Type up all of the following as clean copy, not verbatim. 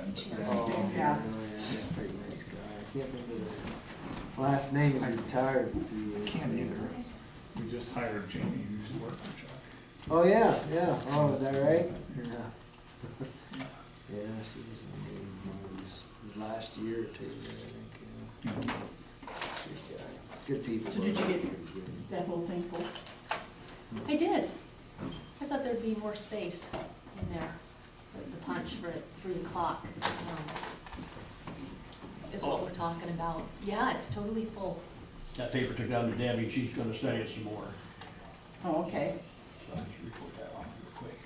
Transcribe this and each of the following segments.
been. Chance But, to do. Yeah. He's a pretty nice guy. I can't remember his last name. He retired a few I years can't ago. either. We just hired Jamie, who used to work for Chuck. Oh, yeah, yeah. Oh, is that right? Yeah. Yeah, she was in the movies last year or two, I think, yeah. Good guy. Good people. So did you get that whole thing full? I did. I thought there'd be more space in there. The punch for at 3 o'clock is what we're talking about. Yeah, it's totally full. That paper took down to Debbie, she's gonna study it some more. Oh, okay. So I'll just report that off real quick.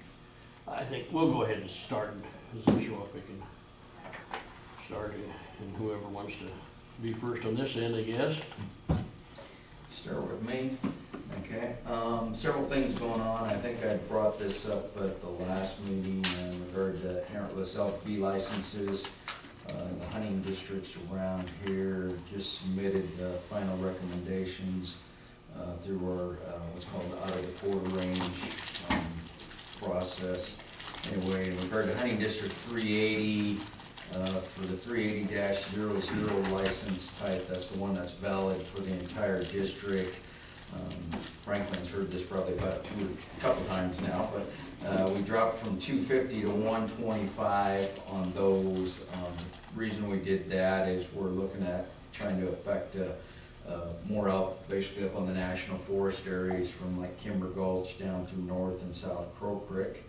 I think we'll go ahead and start, as they show up, we can start it, and whoever wants to be first on this end, I guess. Start with me. Okay. Several things going on. I think I brought this up at the last meeting in regard to antlerless elk bee licenses. The hunting districts around here just submitted final recommendations through our what's called the out of the quarter range process. Anyway, in regard to hunting district 380, for the 380-00 license type, that's the one that's valid for the entire district. Franklin's heard this probably about a couple times now, but we dropped from 250 to 125 on those. Reason we did that is we're looking at trying to affect more elk basically up on the national forest areas from like Kimber Gulch down through North and South Crow Creek.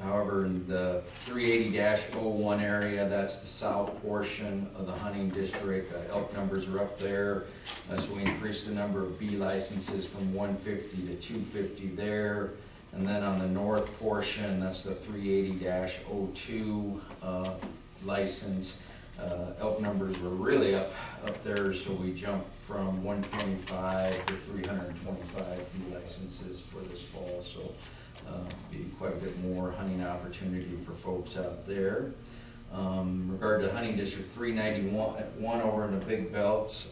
However, in the 380-01 area, that's the south portion of the hunting district. Elk numbers are up there, so we increased the number of bee licenses from 150 to 250 there. And then on the north portion, that's the 380-02 license. Elk numbers were really up there, so we jumped from 125 to 325 bee licenses for this fall. So be quite a bit more hunting opportunity for folks out there. In regard to hunting district 391 over in the Big Belts,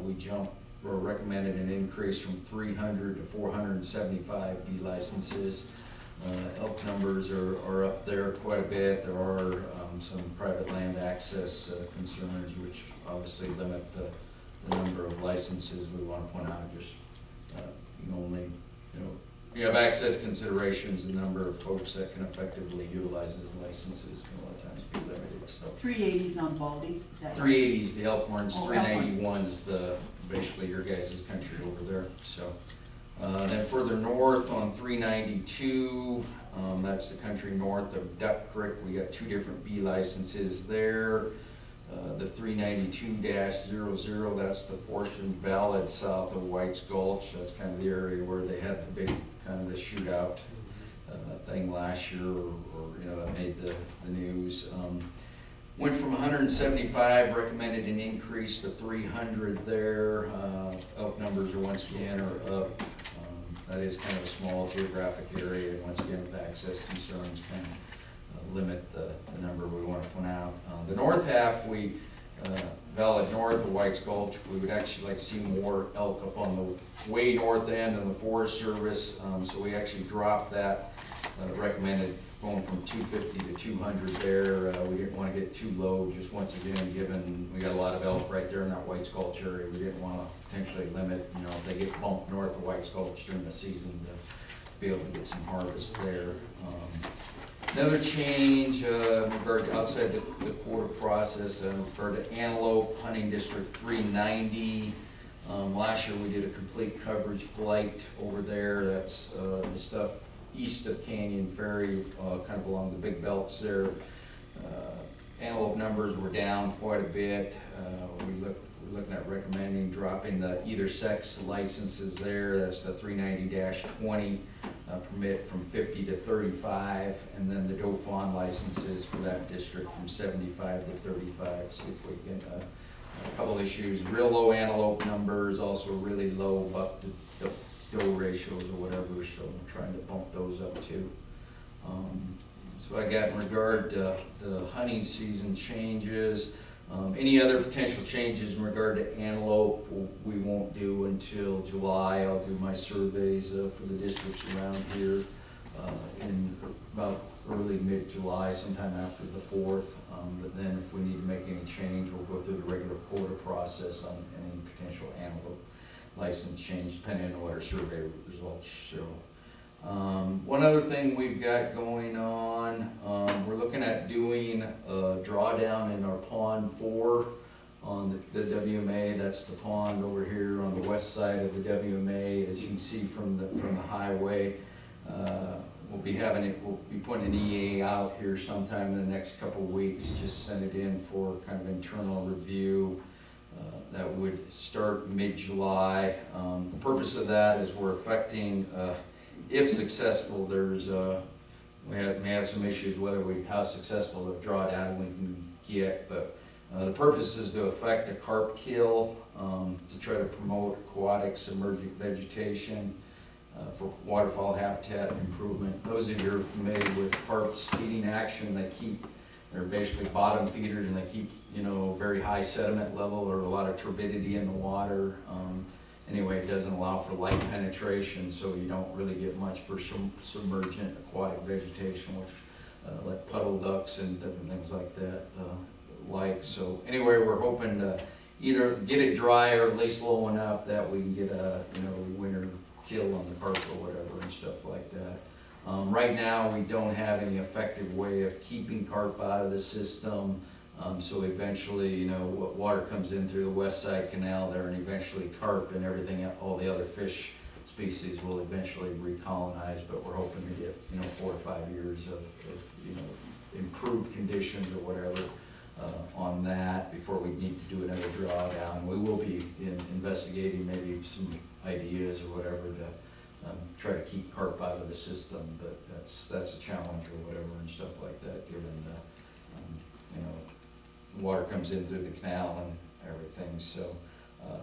we jumped or recommended an increase from 300 to 475 bee licenses. Elk numbers are up there quite a bit. There are some private land access concerns, which obviously limit the number of licenses. We want to point out just you have access considerations, the number of folks that can effectively utilize those licenses can a lot of times be limited. So 380's on Baldy, is that right? 380's the Elkhorns, Oh, 391's the basically your guys' country over there. So then further north on 392, that's the country north of Duck Creek. We got two different bee licenses there. The 392-00, that's the portion valid south of White's Gulch. That's kind of the area where they had the big kind of the shootout thing last year, or that made the news. Went from 175, recommended an increase to 300 there. Elk numbers are once again up. That is kind of a small geographic area, and once again with access concerns kind of limit the number we want to point out. The north half, we valid north of White's Gulch, we would actually like to see more elk up on the way north end of the Forest Service, so we actually dropped that, recommended going from 250 to 200 there. We didn't want to get too low, just once again, given we got a lot of elk right there in that White's Gulch area, we didn't want to potentially limit, if they get bumped north of White's Gulch during the season, to be able to get some harvest there. Another change in regard to outside the quarter process, in regard to Antelope Hunting District 390. Last year we did a complete coverage flight over there. That's the stuff east of Canyon Ferry, kind of along the Big Belts there. Antelope numbers were down quite a bit. We're looking at recommending dropping the either sex licenses there. That's the 390-20 permit from 50 to 35, and then the doe fawn licenses for that district from 75 to 35. See if we can, a couple issues, real low antelope numbers, also really low buck to doe ratios or whatever, so I'm trying to bump those up too. So I got in regard to the hunting season changes. Any other potential changes in regard to antelope we won't do until July. I'll do my surveys for the districts around here in about early, mid-July, sometime after the 4th. But then if we need to make any change, we'll go through the regular quota process on any potential animal license change, depending on what our survey results show. One other thing we've got going on, we're looking at doing a drawdown in our Pond 4 on the WMA. That's the pond over here on the west side of the WMA, as you can see from the highway. We'll be putting an EA out here sometime in the next couple of weeks. Just send it in for kind of internal review. That would start mid-July. The purpose of that is we're affecting, if successful, we may have some issues how successful the drawdown we can get, but the purpose is to affect a carp kill, to try to promote aquatic submergent vegetation for waterfowl habitat improvement. Those of you who are familiar with carp's feeding action, they're basically bottom feeders, and they keep, very high sediment level or a lot of turbidity in the water. Anyway, it doesn't allow for light penetration, so you don't really get much for some submergent aquatic vegetation, which like puddle ducks and different things like that. So anyway, we're hoping to either get it dry or at least low enough that we can get a winter kill on the carp or whatever and stuff like that. Right now, we don't have any effective way of keeping carp out of the system. So eventually, what water comes in through the west side canal there, and eventually carp and everything, all the other fish species will eventually recolonize. But we're hoping to get 4 to 5 years of improved conditions or whatever on that before we need to do another drawdown. We will be investigating maybe some ideas or whatever to try to keep carp out of the system, but that's a challenge or whatever and stuff like that, given the water comes in through the canal and everything. So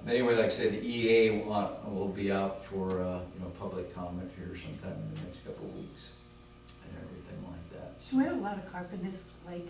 anyway, like I said, the EA will be out for public comment here sometime in the next couple of weeks and everything like that. So. Do we have a lot of carp in this lake?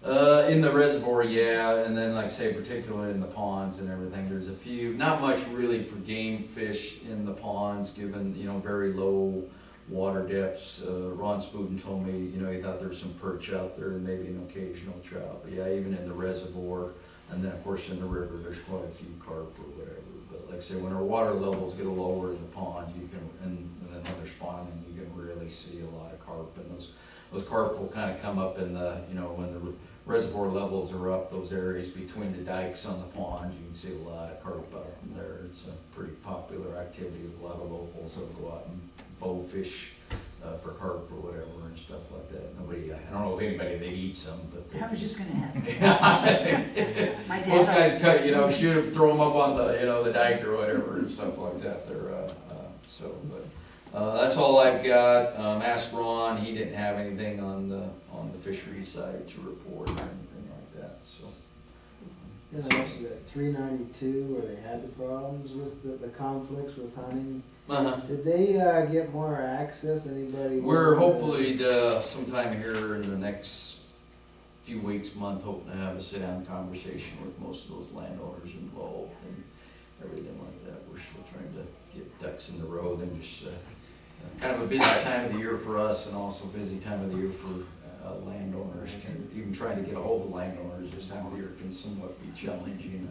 In the reservoir, yeah, and then like I say, particularly in the ponds and everything, there's a few, not much really for game fish in the ponds, given, very low water depths. Ron Spuden told me, he thought there's some perch out there and maybe an occasional trout, but yeah, even in the reservoir, and then of course in the river, there's quite a few carp or whatever. But like I say, when our water levels get lower in the pond, you can, and then when they're spawning, you can really see a lot of carp, and those carp will kind of come up in the, when the reservoir levels are up, those areas between the dikes on the pond, you can see a lot of carp out in there. It's a pretty popular activity. A lot of locals will go out and bow fish for carp or whatever and stuff like that. I don't know of anybody that eats them, but I was just gonna ask. My dad most guys always- cut, shoot them, throw them up on the, the dike or whatever and stuff like that. That's all I've got. Asked Ron, he didn't have anything on the fishery side to report or anything like that, so. That 392 where they had the problems with the conflicts with hunting. Did they get more access? Anybody? We're hopefully sometime here in the next few weeks, month, hoping to have a sit-down conversation with most of those landowners involved and everything like that. We're still trying to get ducks in the road and just kind of a busy time of the year for us, and also a busy time of the year for landowners. Even trying to get a hold of landowners this time of the year can somewhat be challenging,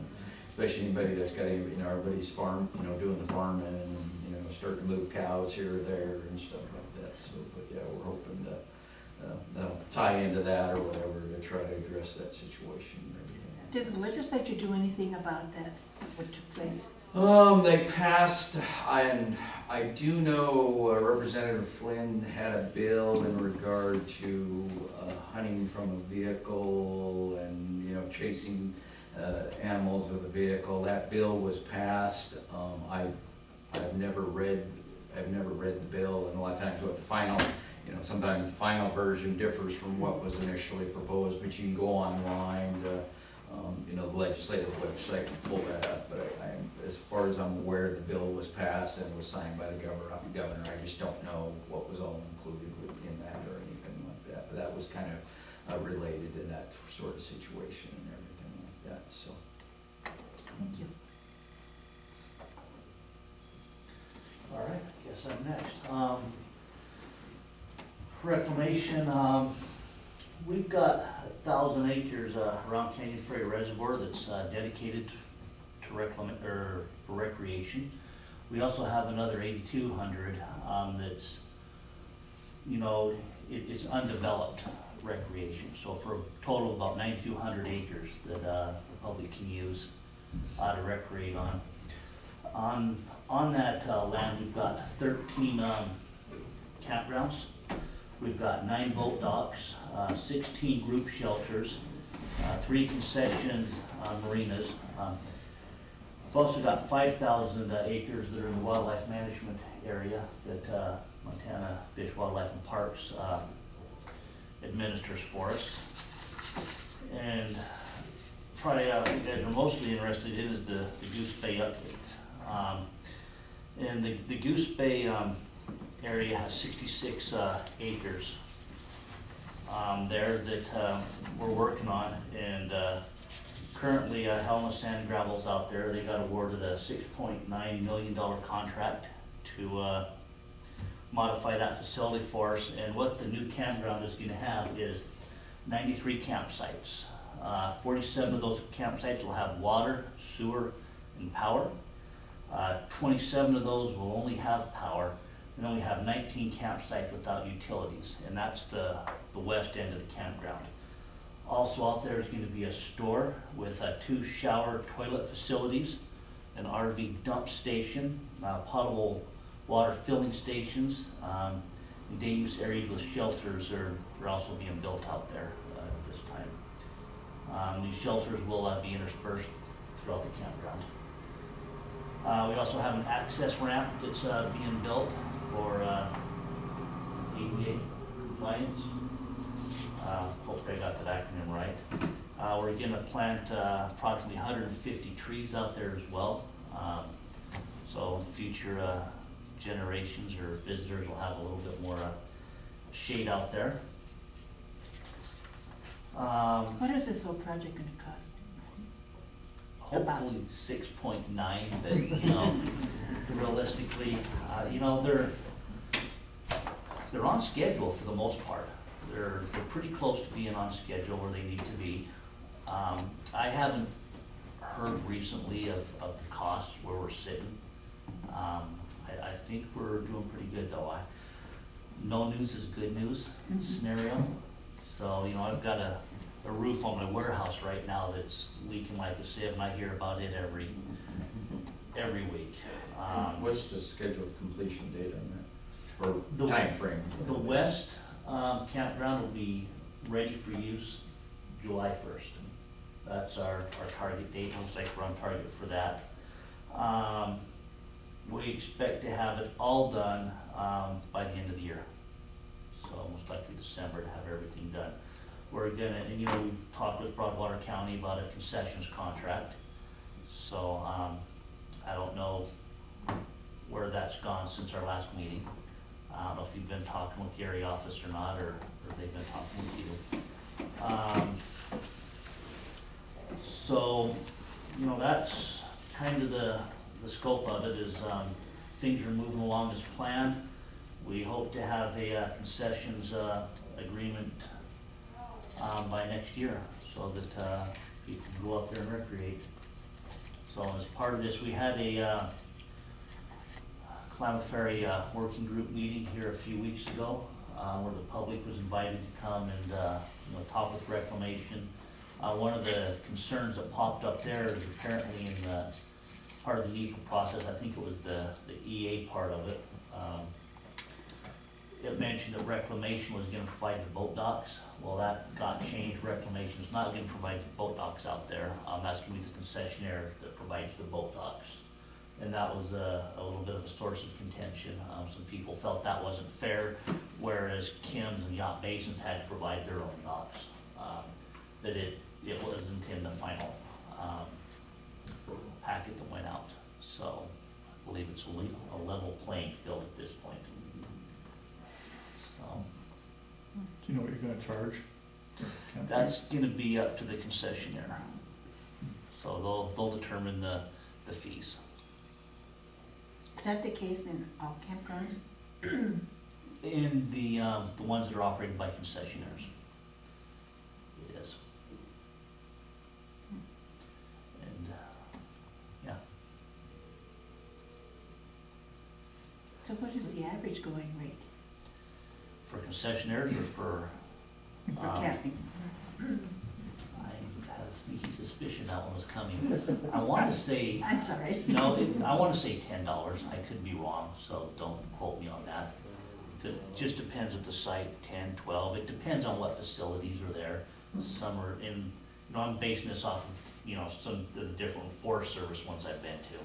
especially anybody that's got everybody's farm, doing the farming and starting to move cows here or there and stuff like that. So, but yeah, we're hoping that that'll tie into that or whatever to try to address that situation. Did the legislature do anything about that, what took place? They passed, and I do know Representative Flynn had a bill in regard to hunting from a vehicle and, chasing animals with a vehicle. That bill was passed. I've never read the bill, and a lot of times what the final, sometimes the final version differs from what was initially proposed, but you can go online to, the legislative website and pull that up. But as far as I'm aware, the bill was passed and was signed by the governor. I just don't know what was all included in that or anything like that. But that was kind of related to that sort of situation and everything like that. So. Thank you. All right, guess I'm next. Reclamation, we've got 1,000 acres around Canyon Ferry Reservoir that's dedicated to for recreation. We also have another 8,200 that's, you know, it's undeveloped recreation. So for a total of about 9,200 acres that the public can use to recreate on. On that land, we've got 13 campgrounds. We've got 9 boat docks, 16 group shelters, 3 concession marinas. We've also got 5,000 acres that are in the wildlife management area that Montana Fish, Wildlife and Parks administers for us. And probably what you guys are mostly interested in is the Goose Bay update. And the Goose Bay area has 66 acres there that we're working on, and currently Helena Sand and Gravel's out there. They got awarded a $6.9 million contract to modify that facility for us, and what the new campground is going to have is 93 campsites. 47 of those campsites will have water, sewer, and power. 27 of those will only have power, and then we have 19 campsites without utilities, and that's the west end of the campground. Also out there is going to be a store with 2 shower toilet facilities, an RV dump station, potable water filling stations, and day use areas with shelters are also being built out there at this time. These shelters will be interspersed throughout the campground. We also have an access ramp that's being built for ADA compliance. Hopefully I got that acronym right. We're going to plant approximately 150 trees out there as well. So future generations or visitors will have a little bit more shade out there. What is this whole project gonna cost? Hopefully 6.9, but you know, realistically, you know, they're on schedule for the most part. They're pretty close to being on schedule where they need to be. I haven't heard recently of the costs where we're sitting. I think we're doing pretty good though. No news is good news scenario. So, you know, I've got a roof on my warehouse right now that's leaking like a sieve, and I hear about it every week. What's the scheduled completion date on that, or The- time frame? The west campground will be ready for use July 1st. That's our target date. Looks like we're on target for that. We expect to have it all done by the end of the year. So most likely December to have everything done. We're gonna, and you know, we've talked with Broadwater County about a concessions contract. So I don't know where that's gone since our last meeting. I don't know if you've been talking with the area office or not, or they've been talking with you. So, you know, that's kind of the scope of it is things are moving along as planned. We hope to have a concessions agreement by next year so that people can go up there and recreate. So as part of this, we had a Klamath Ferry working group meeting here a few weeks ago where the public was invited to come and you know, talk with reclamation. One of the concerns that popped up there is apparently in the part of the NEPA process, I think it was the EA part of it. It mentioned that reclamation was going to provide the boat docks. Well, that got changed. Reclamation is not going to provide the boat docks out there. That's going to be the concessionaire that provides the boat docks. And that was a little bit of a source of contention. Some people felt that wasn't fair, whereas Kim's and Yacht Basins had to provide their own docks. That it wasn't in the final packet that went out. So I believe it's a level playing field at this point. So Do you know what you're gonna charge? that's gonna be up to the concessionaire. So they'll determine the fees. Is that the case in all campgrounds? in the ones that are operated by concessionaires. It is. And, yeah, So what is the average going rate for concessionaires or for, for camping? I had a sneaky suspicion that one was coming. I wanna say, I'm sorry. no, I wanna say $10, I could be wrong, so don't quote me on that. It just depends at the site, 10, 12, it depends on what facilities are there. Some are in, you know, I'm basing this off of, you know, some of the different Forest Service ones I've been to.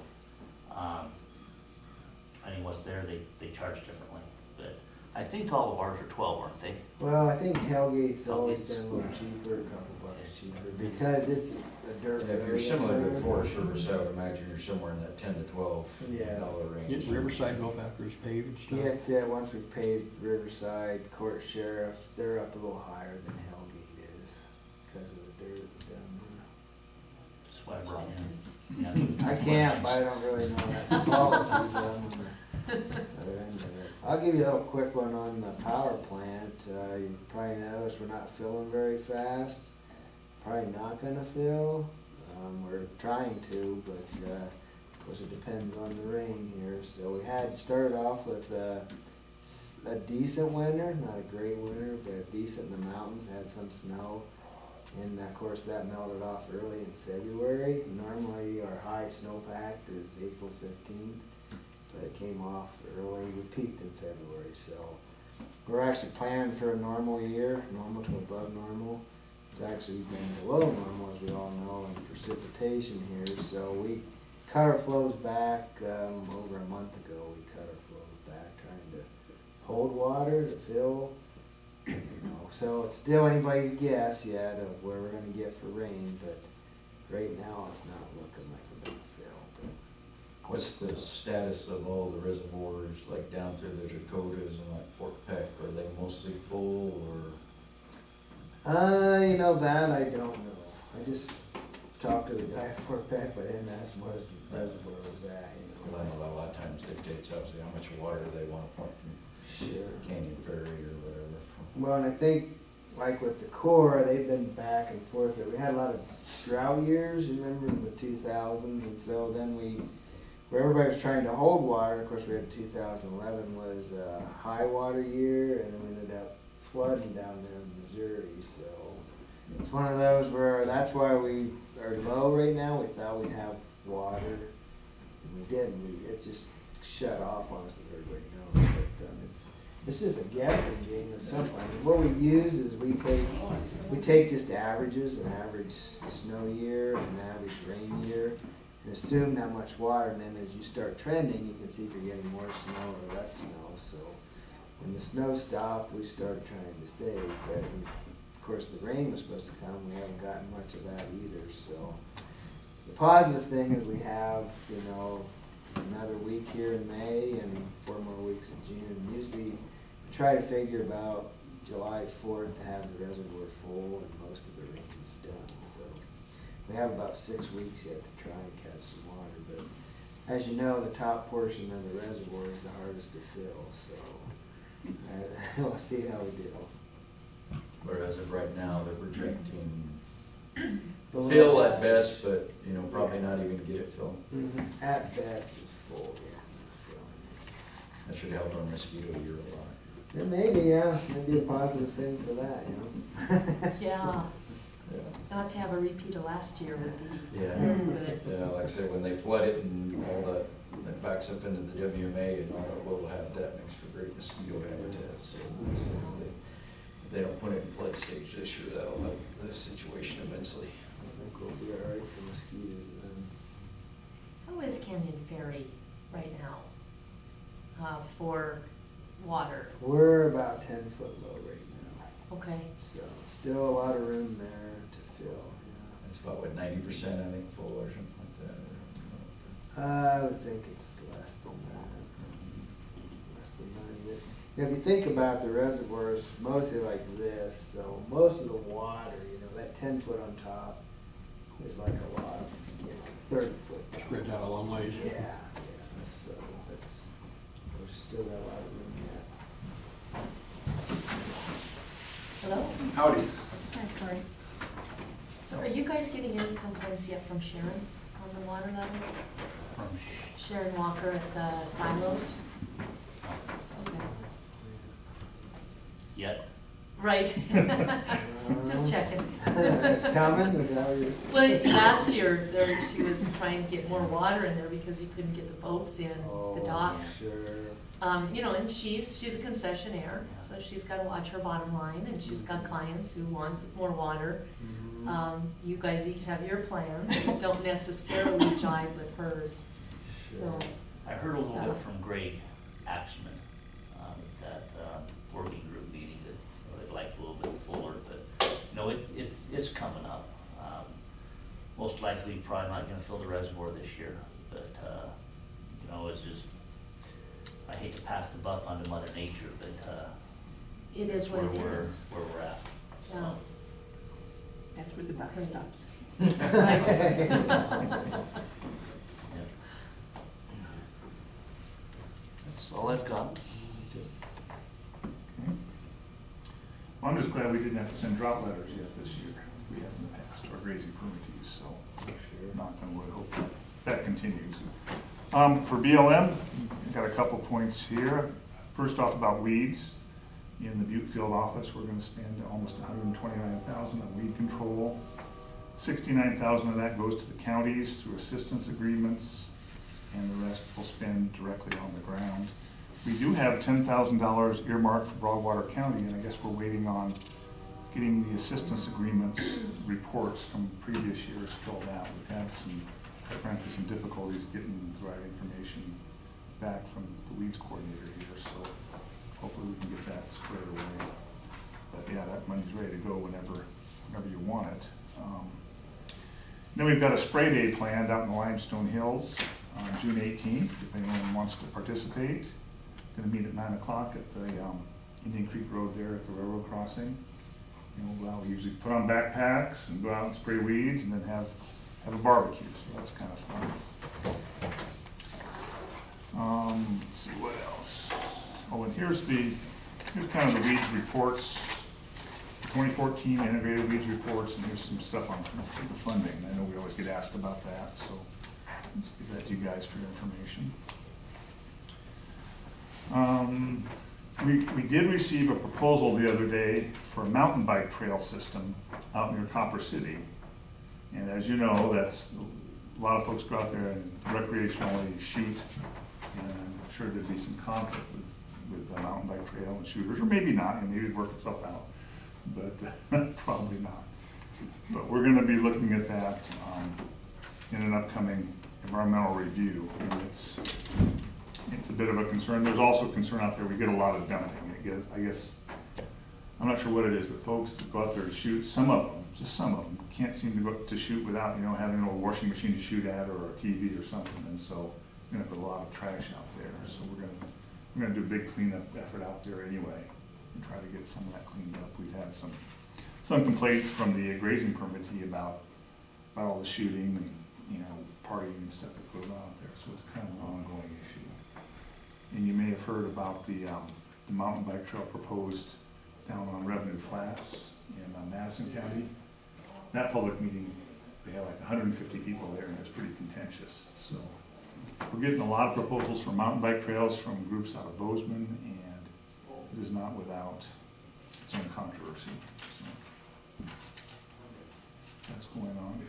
Depending what's there, they charge differently, but I think all of ours are 12, aren't they? Well, I think Hellgate's always Hellgate's- been a little cheaper, a couple bucks cheaper, because it's a dirt If area. you're similar to Forest Service, I would imagine you're somewhere in that $10 to $12 Yeah. range. Get Riverside go up after it's paved and stuff? Yeah, it's, yeah, once we paved Riverside, Court Sheriff, they're up a little higher than Hellgate is, because of the dirt down That's why I brought in. License. Yeah, there. I can't, but I don't really know that policy on the other end of it. I'll give you a little quick one on the power plant. You probably noticed we're not filling very fast. Probably not gonna fill. We're trying to, but, of course it depends on the rain here. So we had started off with a decent winter, not a great winter, but decent in the mountains, had some snow. And of course that melted off early in February. Normally our high snowpack is April 15th, but it came off early. We peaked in February, so we're actually planning for a normal year, normal to above normal. It's actually been below normal, as we all know, in precipitation here. So we cut our flows back over a month ago. We cut our flows back, trying to hold water to fill. You know, so it's still anybody's guess yet of where we're gonna get for rain, but right now it's not looking like we're gonna fill. But What's the status of all the reservoirs, like down through the Dakotas and like Fort Peck? Are they mostly full or? you know, that I don't know. I just talked to the guy at Fort Peck, but I didn't ask him what his reservoir was at, you Well, I know. know that a lot of times dictates obviously how much water they want to pump from Sure. Canyon Ferry or whatever. Well, and I think, like with the Corps, they've been back and forth, but we had a lot of drought years, you remember, in the 2000s, and so then where everybody was trying to hold water, of course, we had 2011 was a high water year, and then we ended up flooding down there in Missouri, so it's one of those where, that's why we are low right now. We thought we'd have water, and we didn't. It's just shut off on us, as everybody knows, but it's just a guessing game at some point. What we use is we take just averages, an average snow year, an average rain year, and assume that much water, and then as you start trending, you can see if you're getting more snow or less snow. So when the snow stopped, we started trying to save, but of course the rain was supposed to come. We haven't gotten much of that either. So the positive thing is we have, you know, another week here in May and 4 more weeks in June. Usually we try to figure about July 4th to have the reservoir full and most of the rain is done. So we have about 6 weeks yet to try and catch some water. But as you know, the top portion of the reservoir is the hardest to fill. So we'll see how we do. Whereas of right now, they're projecting Below fill at that- best, but, you know, probably not even get it filled. Mhm. At best it's full, yeah. That should help our mosquito year a lot. Yeah, maybe, yeah, maybe a positive thing for that, you know? Yeah, Yeah. not to have a repeat of last year would be Yeah. good. Yeah, like I said, when they flood it and all that, it backs up into the WMA and all that, we'll have that makes for great mosquito habitat. So if they don't put it in flood stage this year, that'll help the situation immensely. I think we'll be all right for mosquitoes then. How is Canyon Ferry right now for water? We're about 10 foot low right now, Okay, so still a lot of room there to fill, yeah. It's about, what, 90%, I think, full or something like that. I would think it's less than that, less than 90. You know, if you think about the reservoirs, mostly like this, so most of the water, you know, that 10 foot on top is like a lot, you know, 30 foot. down. Spreads out a long ways. Yeah, so we've still got a lot of room yet. Hello? Howdy. Hi, Cory. So are you guys getting any complaints yet from Sharon on the water level? Sharon Walker at the silos? Okay. Yet, Right. Just checking. It's coming, is that what you're? Well, last year, there, she was trying to get more water in there because you couldn't get the boats in, the docks. Sure. You know, and she's a concessionaire, so she's gotta watch her bottom line, and she's got clients who want more water. Mhm. You guys each have your plans, that don't necessarily jive with hers, so. I heard a little bit from Greg Axman, at that, working group meeting that I'd like a little bit fuller, but, no, it's coming up. Most likely, probably not gonna fill the reservoir this year, but, you know, it's just, I hate to pass the buck on to Mother Nature, but, It is what it where is. Where we're at, so. Yeah. That's where the buck Okay. stops. Right. Yeah. That's all I've got. Okay. Well, I'm just glad we didn't have to send drought letters yet this year. We have in the past, or grazing permittees, so knock on wood, hope that continues. For BLM, I've got a couple points here. First off, about weeds. In the Butte Field office, we're gonna spend almost $129,000 on weed control. $69,000 of that goes to the counties through assistance agreements, and the rest we'll spend directly on the ground. We do have $10,000 earmarked for Broadwater County, and I guess we're waiting on getting the assistance agreements reports from previous years filled out. We've had some, quite frankly, some difficulties getting the right information back from the weeds coordinator here, so hopefully we can get that squared away. But yeah, that money's ready to go whenever you want it. Then we've got a spray day planned out in the Limestone Hills on June 18th, if anyone wants to participate. Gonna meet at 9 o'clock at the Indian Creek Road there at the railroad crossing. You know, well, we usually put on backpacks and go out and spray weeds and then have a barbecue, so that's kind of fun. Let's see what else. Oh, and here's kind of the weeds reports, 2014 integrated weeds reports, and here's some stuff on the funding. I know we always get asked about that, so let's give that to you guys for your information. We did receive a proposal the other day for a mountain bike trail system out near Copper City. And as you know, that's, a lot of folks go out there and recreationally shoot, and I'm sure there'd be some conflict with the mountain bike trail and shooters, or maybe not, and maybe it'd work itself out, but probably not. But we're gonna be looking at that in an upcoming environmental review. And it's a bit of a concern. There's also concern out there, we get a lot of dumping. I guess, I'm not sure what it is, but folks that go out there to shoot, some of them, just some of them, can't seem to go to shoot without, having an old washing machine to shoot at, or a TV or something, and so we're gonna put a lot of trash out there. So we're gonna do a big cleanup effort out there anyway, and try to get some of that cleaned up. We've had some complaints from the grazing permittee about all the shooting and, partying and stuff that goes on out there, so it's kind of an ongoing issue. And you may have heard about the mountain bike trail proposed down on Revenue Flats in Madison County. That public meeting, they had like 150 people there, and it was pretty contentious. So we're getting a lot of proposals for mountain bike trails from groups out of Bozeman, and it is not without its own controversy. So that's going on.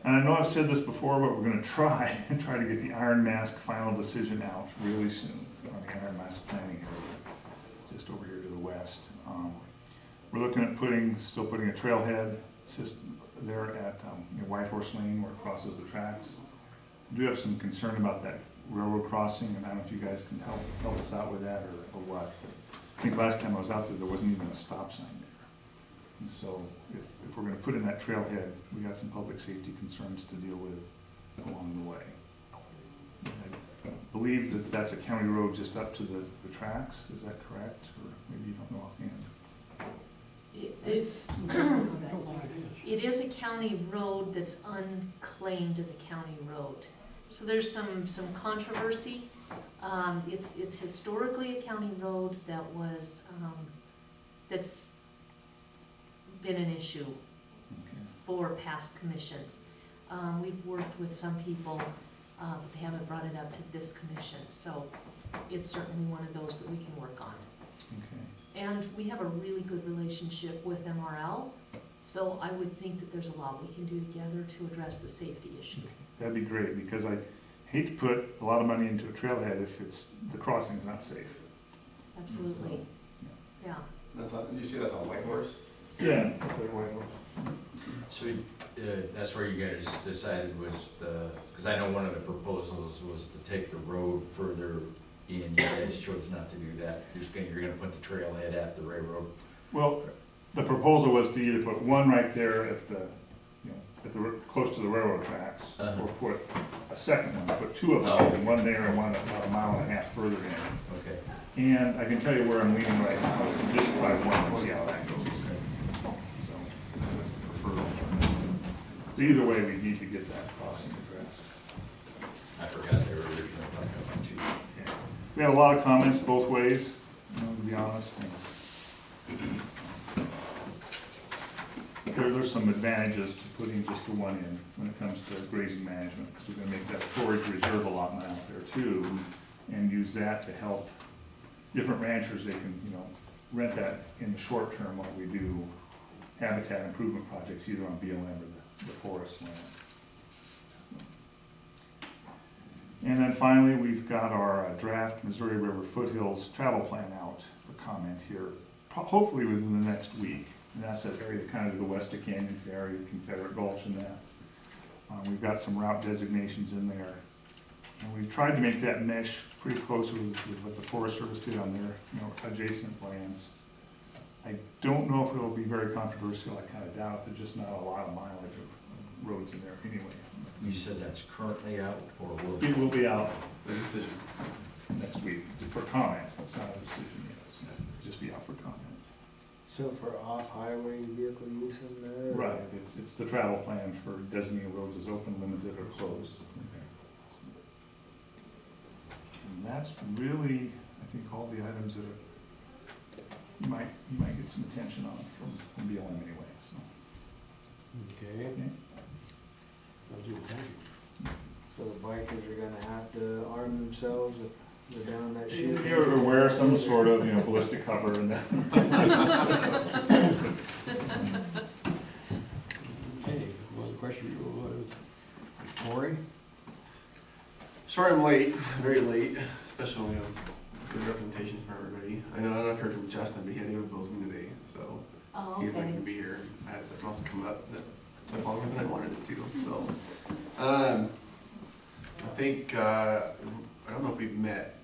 And I know I've said this before, but we're going to try to get the Iron Mask final decision out really soon on the Iron Mask planning area, just over here to the west. We're looking at still putting a trailhead system there at White Horse Lane where it crosses the tracks. I do have some concern about that railroad crossing, and I don't know if you guys can help us out with that or what. I think last time I was out there wasn't even a stop sign there. And so if we're gonna put in that trailhead, we got some public safety concerns to deal with along the way. I believe that that's a county road just up to the tracks, is that correct? Or maybe you don't know offhand. It is a county road that's unclaimed as a county road. So there's some controversy. It's historically a county road that that's been an issue Okay. for past commissions. We've worked with some people, but they haven't brought it up to this commission, so it's certainly one of those that we can work on. Okay. And we have a really good relationship with MRL, so I would think that there's a lot we can do together to address the safety issue. That'd be great, because I hate to put a lot of money into a trailhead if the crossing's not safe. Absolutely, yeah. Did you see that's on White Horse? Yeah. So, that's where you guys decided was because I know one of the proposals was to take the road further in, you guys chose not to do that. You're gonna put the trailhead at the railroad. Well, the proposal was to either put one right there at the, close to the railroad tracks, or put a second one, put two of them, one there and one about a mile and a half further in. Okay. And I can tell you where I'm leaning right now, is to just try one and see how that goes. So, that's the preferred alternative. So either way, we need to get that crossing addressed. I forgot they were originally talking about two. Yeah. We had a lot of comments both ways, to be honest. There's some advantages to putting just the one in when it comes to grazing management, because we're gonna make that forage reserve allotment out there too, and use that to help different ranchers. They can, rent that in the short term while we do habitat improvement projects, either on BLM or the forest land. And then finally, we've got our draft Missouri River Foothills travel plan out for comment here, hopefully within the next week. And that's that area kind of to the west of Canyon Ferry, Confederate Gulch and that. We've got some route designations in there. And we've tried to make that mesh pretty close with what the Forest Service did on their, adjacent lands. I don't know if it'll be very controversial. I kind of doubt. There's just not a lot of mileage of roads in there anyway. You said that's currently out, or will It will be out The decision. next week for comment. It's not a decision yet. It'll just be out for comment. So for off-highway vehicle use in there? Right, it's the travel plan for designating roads as open, limited, or closed. And that's really, I think, all the items that you might get some attention on from BLM anyway, so. Okay. Okay. Thank you. So the bikers are gonna have to arm themselves if they're down that chute? Or wear some sort of, ballistic cover and that. Okay, well, the question, Cory? Sorry I'm late, very late, especially when we have good representation for everybody. I know I've heard from Justin, but he had to go to Bozeman today, so Oh, he's not okay. gonna be here. I had something else come up that took longer than I wanted it to, so. I think, I don't know if we've met,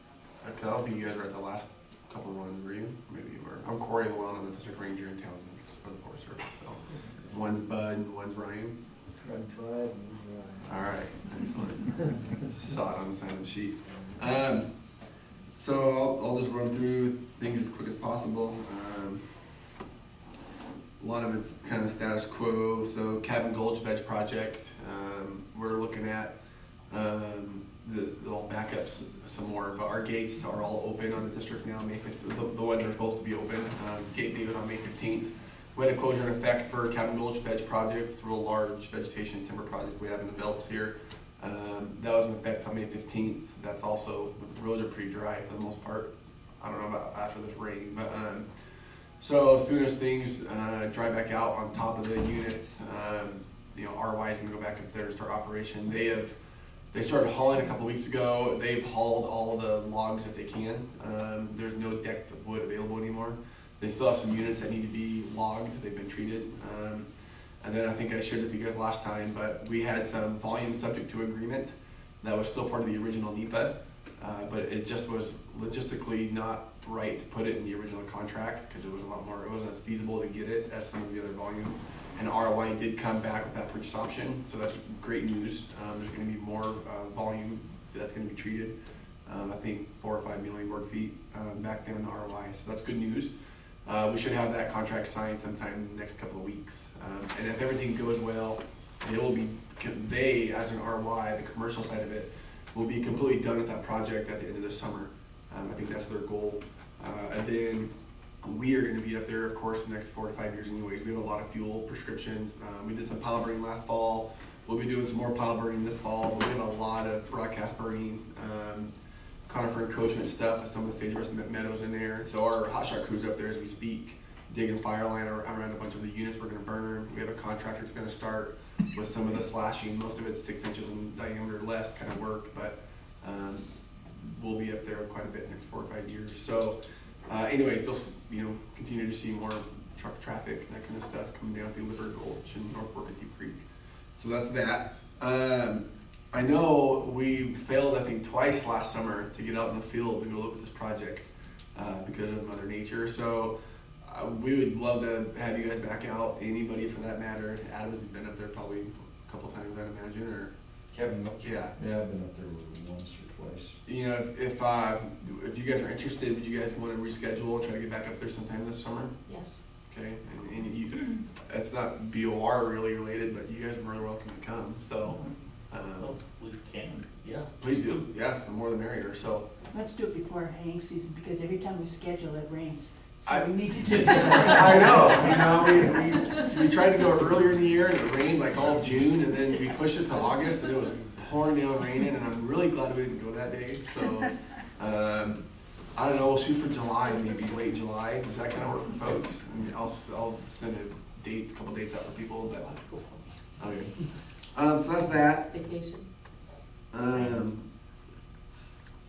I don't think you guys were at the last couple of runs, were you? Maybe you were. I'm Corey Llewellyn, I'm the district ranger in Townsend for the Forest Service, so. One's Bud and one's Ryan. Bud and All right, excellent. Saw it on the sign of the sheet. So I'll just run through things as quick as possible. A lot of it's kind of status quo. So Cabin Gulch Veg Project, we're looking at, they'll back up some more, but our gates are all open on the district now, May 15th, the ones that are supposed to be open. Gate date was on May 15th. We had a closure in effect for Cabin Gulch Veg Project. It's a real large vegetation timber project we have in the belts here. That was in effect on May 15th. That's also, the roads are pretty dry for the most part. I don't know about after this rain, but so as soon as things dry back out on top of the units, RY is gonna go back up there and start operation. They started hauling a couple weeks ago. They've hauled all the logs that they can. There's no deck of wood available anymore. They still have some units that need to be logged. They've been treated. And then I think I shared with you guys last time, but we had some volume subject to agreement that was still part of the original NEPA, but it just was logistically not right to put it in the original contract because it was a lot more, it wasn't as feasible to get it as some of the other volume. And ROI did come back with that purchase option, so that's great news. There's going to be more volume that's going to be treated. I think 4 or 5 million board feet back down in the ROI, so that's good news. We should have that contract signed sometime in the next couple of weeks. And if everything goes well, they, as an RY, the commercial side of it, will be completely done with that project at the end of this summer. I think that's their goal. And then We are gonna be up there, of course, the next 4 to 5 years anyways. We have a lot of fuel prescriptions. We did some pile burning last fall. We'll be doing some more pile burning this fall, but we have a lot of broadcast burning, conifer encroachment stuff with some of the sagebrush meadows in there. So our hotshot crew's up there as we speak, digging fire line around a bunch of the units we're gonna burn. We have a contractor that's gonna start with some of the slashing. Most of it's 6 inches in diameter or less kind of work, but we'll be up there quite a bit next 4 or 5 years. So anyways, you'll continue to see more truck traffic and that kind of stuff coming down through Liver Gulch and North Borkadee Creek. So that's that. I know we failed, I think, twice last summer to get out in the field to go look at this project because of Mother Nature. So we would love to have you guys back out. Anybody for that matter. Adam has been up there probably a couple times, I'd imagine, or Kevin, yeah. Yeah, I've been up there once or twice. You know, if you guys are interested, would you guys want to reschedule, try to get back up there sometime this summer? Yes. Okay, and you, it's not BOR really related, but you guys are more than welcome to come. So, Well, we can, yeah. please do. Yeah, the more the merrier. So, Let's do it before haying season, because every time we schedule it rains. So I- we need to do it. I know. We tried to go earlier in the year and it rained like all June, and then we pushed it to August and it was pouring down raining, and I'm really glad we didn't go that day. So, I don't know. We'll shoot for July, maybe late July. Does that kind of work for folks? I mean, I'll send a couple dates out for people. But Go for me. okay. So that's that. Vacation?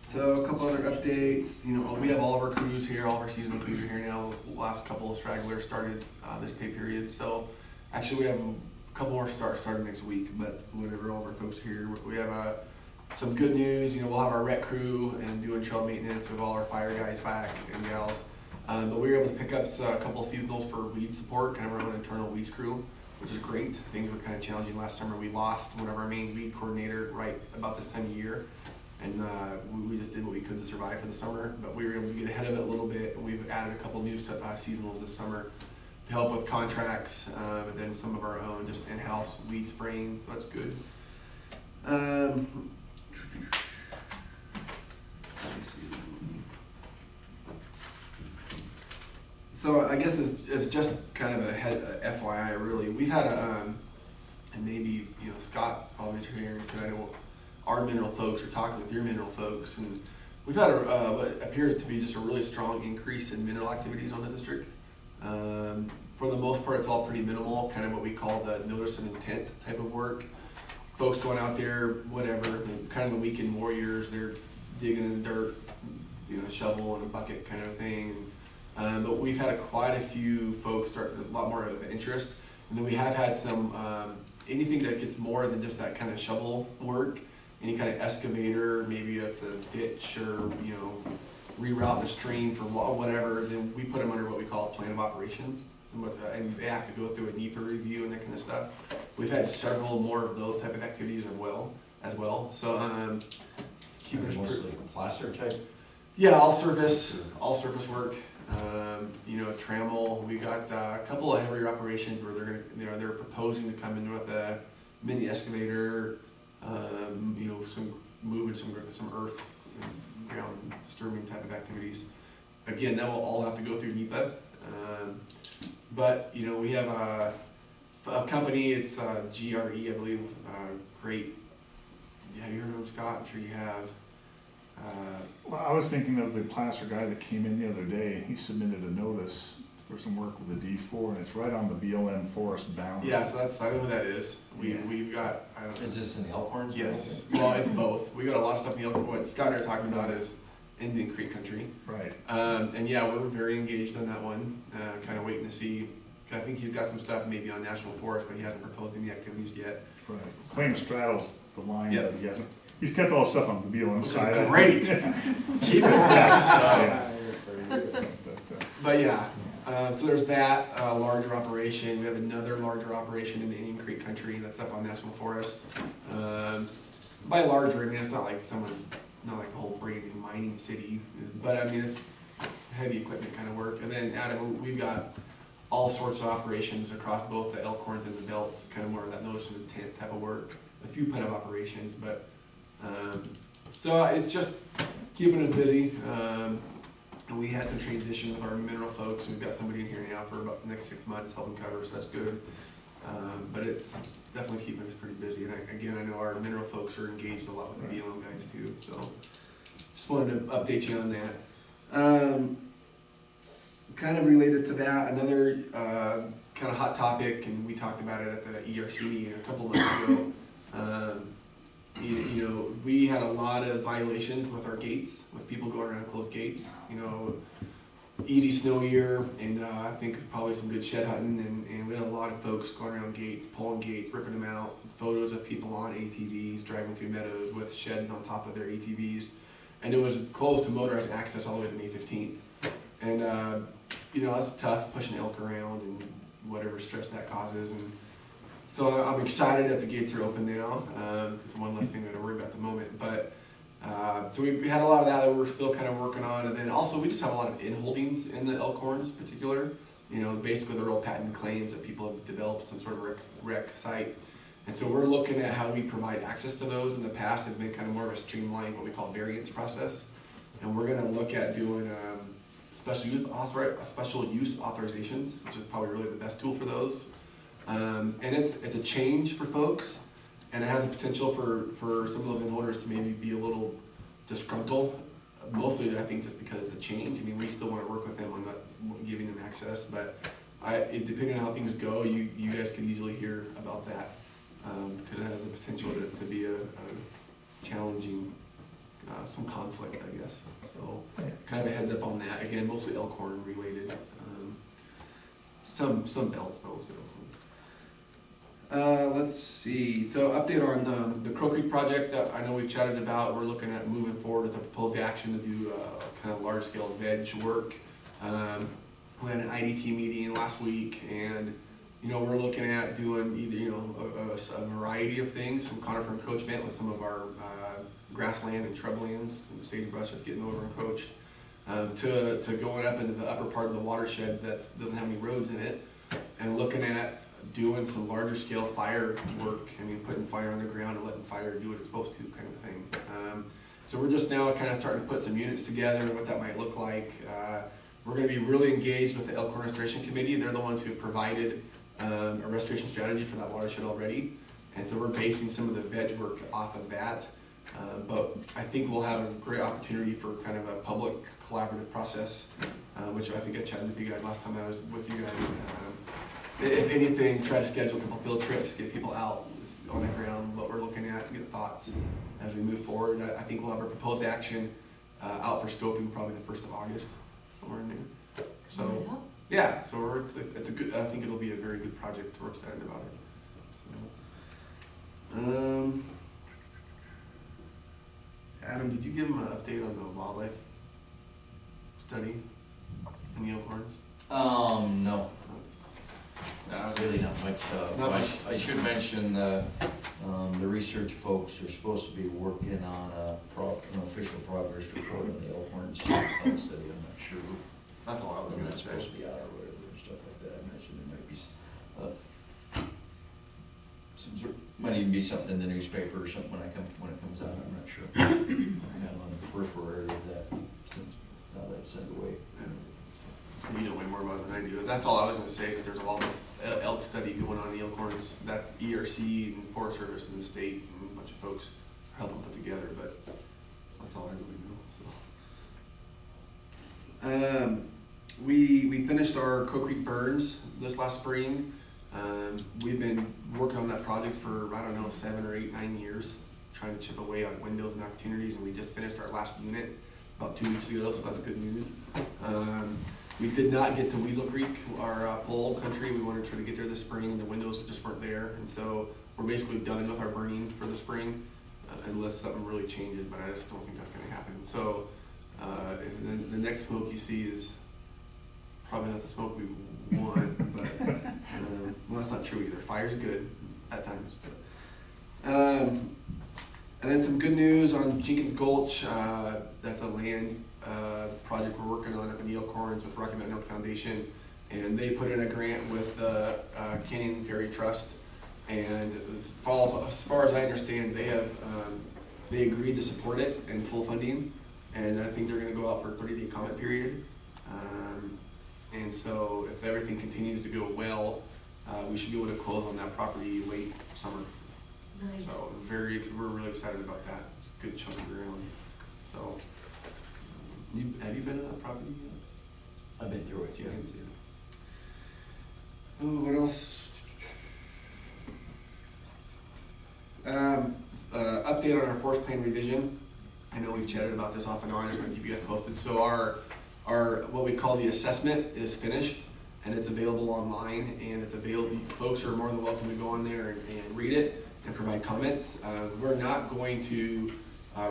So a couple other updates. You know, we have all of our crews here. All of our seasonal crews are here now. The last couple of stragglers started this pay period. So actually, we have a couple more starting next week. But whenever all of our folks are here, we have some good news. You know, we'll have our rec crew and doing trail maintenance with all our fire guys back and gals. But we were able to pick up a couple of seasonals for weed support, kind of our own internal weeds crew, which is great. Things were kind of challenging last summer. We lost one of our main weeds coordinator right about this time of year. And we just did what we could to survive for the summer, but we were able to get ahead of it a little bit. We've added a couple new seasonals this summer to help with contracts, and then some of our own just in-house weed spraying, so that's good. Let me see. So I guess it's just kind of a FYI really. We've had and maybe, you know, Scott probably is here, because I know our mineral folks are talking with your mineral folks, and we've had what appears to be just a really strong increase in mineral activities on the district. For the most part, it's all pretty minimal, kind of what we call the notice of intent type of work. Folks going out there, whatever, kind of the weekend warriors, they're digging in the dirt, you know, shovel and a bucket kind of thing. But we've had quite a few folks start a lot more of interest, and then we have had some anything that gets more than just that kind of shovel work. Any kind of excavator, maybe it's a ditch or, you know, reroute the stream for whatever, then we put them under what we call a plan of operations. And they have to go through a NEPA review and that kind of stuff. We've had several more of those type of activities as well. So, keeping us Mostly placer type? yeah, all surface work. You know, Trammell, we got a couple of heavier operations where they're proposing to come in with a mini excavator. You know, moving some earth, ground disturbing type of activities. Again, that will all have to go through NEPA. But you know, we have a company. It's GRE, I believe. Great. Yeah, you heard of them, Scott? I'm sure you have. Well, I was thinking of the placer guy that came in the other day. He submitted a notice for some work with the D4, and it's right on the BLM forest boundary. Yeah, so I know who that is. We've got. I don't know. Is this in the Elkhorns? Yes. Well, it's both. We got a lot of stuff in the Elkhorn. What Scott and I are talking about is Indian Creek country. Right. And yeah, we're very engaged on that one. Kind of waiting to see. I think he's got some stuff maybe on National Forest, but he hasn't proposed any activities yet. Right. Claim straddles the line, Yep. but he hasn't. He's kept all the stuff on the BLM Which is side. great. Keep it back. Yeah. But yeah, so there's that larger operation. We have another larger operation in the Indian Creek country that's up on National Forest. By larger, I mean it's not like not like a whole brand new mining city, but I mean it's heavy equipment kind of work. And then Adam, we've got all sorts of operations across both the Elkhorns and the Belts, kind of more of that notice of intent type of work. A few kind of operations, but so it's just keeping us busy. And we had some transition with our mineral folks, and we've got somebody in here now for about the next 6 months helping cover, so that's good. But it's definitely keeping us pretty busy. And again, I know our mineral folks are engaged a lot with the BLM guys too, so just wanted to update you on that. Kind of related to that, another kind of hot topic, and we talked about it at the ERC meeting a couple months ago. You know, we had a lot of violations with our gates, with people going around closed gates. You know, easy snow year, and I think probably some good shed hunting, and we had a lot of folks going around gates, pulling gates, ripping them out. Photos of people on ATVs driving through meadows with sheds on top of their ATVs, and it was closed to motorized access all the way to May 15th. And you know, that's tough, pushing elk around and whatever stress that causes. And so I'm excited that the gates are open now. It's one less thing that I worry about at the moment. But so we had a lot of that we're still kind of working on. And then also we just have a lot of in-holdings in the Elkhorns in particular. You know, basically they're all patent claims that people have developed some sort of rec site. And so we're looking at how we provide access to those. In the past, it's been kind of more of a streamlined, what we call variance process. And we're gonna look at doing special use authorizations, which is probably really the best tool for those. And it's a change for folks, and it has a potential for some of those in-holders to maybe be a little disgruntled. Mostly, I think, just because it's a change. I mean, we still want to work with them on not giving them access, but depending on how things go, you guys could easily hear about that, because it has the potential to be a challenging, some conflict, I guess. So, kind of a heads up on that. Again, mostly Elkhorn related. Some else, but mostly Elkhorn. Let's see. So, update on the Crow Creek project that I know we've chatted about. We're looking at moving forward with a proposed action to do kind of large scale veg work. We had an IDT meeting last week, and you know, we're looking at doing either, you know, a variety of things, some conifer encroachment with some of our grassland and shrublands, some sagebrush that's getting over encroached, to going up into the upper part of the watershed that doesn't have any roads in it, and looking at doing some larger scale fire work. I mean, putting fire on the ground and letting fire do what it's supposed to, kind of thing. So we're just now kind of starting to put some units together and what that might look like. We're going to be really engaged with the Elkhorn Restoration Committee. They're the ones who have provided a restoration strategy for that watershed already, and so we're basing some of the veg work off of that. But I think we'll have a great opportunity for kind of a public collaborative process, which I think I chatted with you guys last time I was with you guys. If anything, try to schedule a couple field trips, get people out on the ground, what we're looking at, get thoughts as we move forward. I think we'll have our proposed action out for scoping probably the 1st of August, somewhere in there. So. Yeah, so it's a good. I think it'll be a very good project. We're excited about it. Adam, did you give him an update on the wildlife study in the Elkhorns? No. Really not much. I should mention the research folks are supposed to be working on an official progress report on the Elkhorns study. I'm not sure. That's all I was going to say. Supposed to be out or whatever and stuff like that. I imagine there might be some sort, might even be something in the newspaper or something when it comes out. I'm not sure. I'm kind of on the periphery of that since now that's underway. Yeah. You know way more about it than I do. That's all I was going to say. Is that there's a lot of elk study going on in the Elkhorns. That ERC and Forest Service and the state and a bunch of folks are helping put together. But that's all I really know. So. We finished our Crow Creek burns this last spring. We've been working on that project for, I don't know, 7 or 8, 9 years, trying to chip away on windows and opportunities, and we just finished our last unit about 2 weeks ago, so that's good news. We did not get to Weasel Creek, our pole country. We wanted to try to get there this spring, and the windows just weren't there, and so we're basically done with our burning for the spring, unless something really changes, but I just don't think that's going to happen. So the next smoke you see is probably not the smoke we want, but well, that's not true either. Fire's good at times. And then some good news on Jenkins Gulch. That's a land project we're working on up in the Elkhorns with Rocky Mountain Elk Foundation, and they put in a grant with the Canyon Ferry Trust. And as far as I understand, they have they agreed to support it in full funding. And I think they're gonna go out for a 30-day comment period. And so if everything continues to go well, we should be able to close on that property late summer. Nice. So we're really excited about that. It's a good chunk of ground. So, have you been to that property yet? I've been through it, yeah. Oh, what else? Update on our forest plan revision. I know we've chatted about this off and on. I just want to keep you guys posted. So our what we call the assessment is finished, and it's available online, and it's available. Folks are more than welcome to go on there and read it and provide comments. We're not going to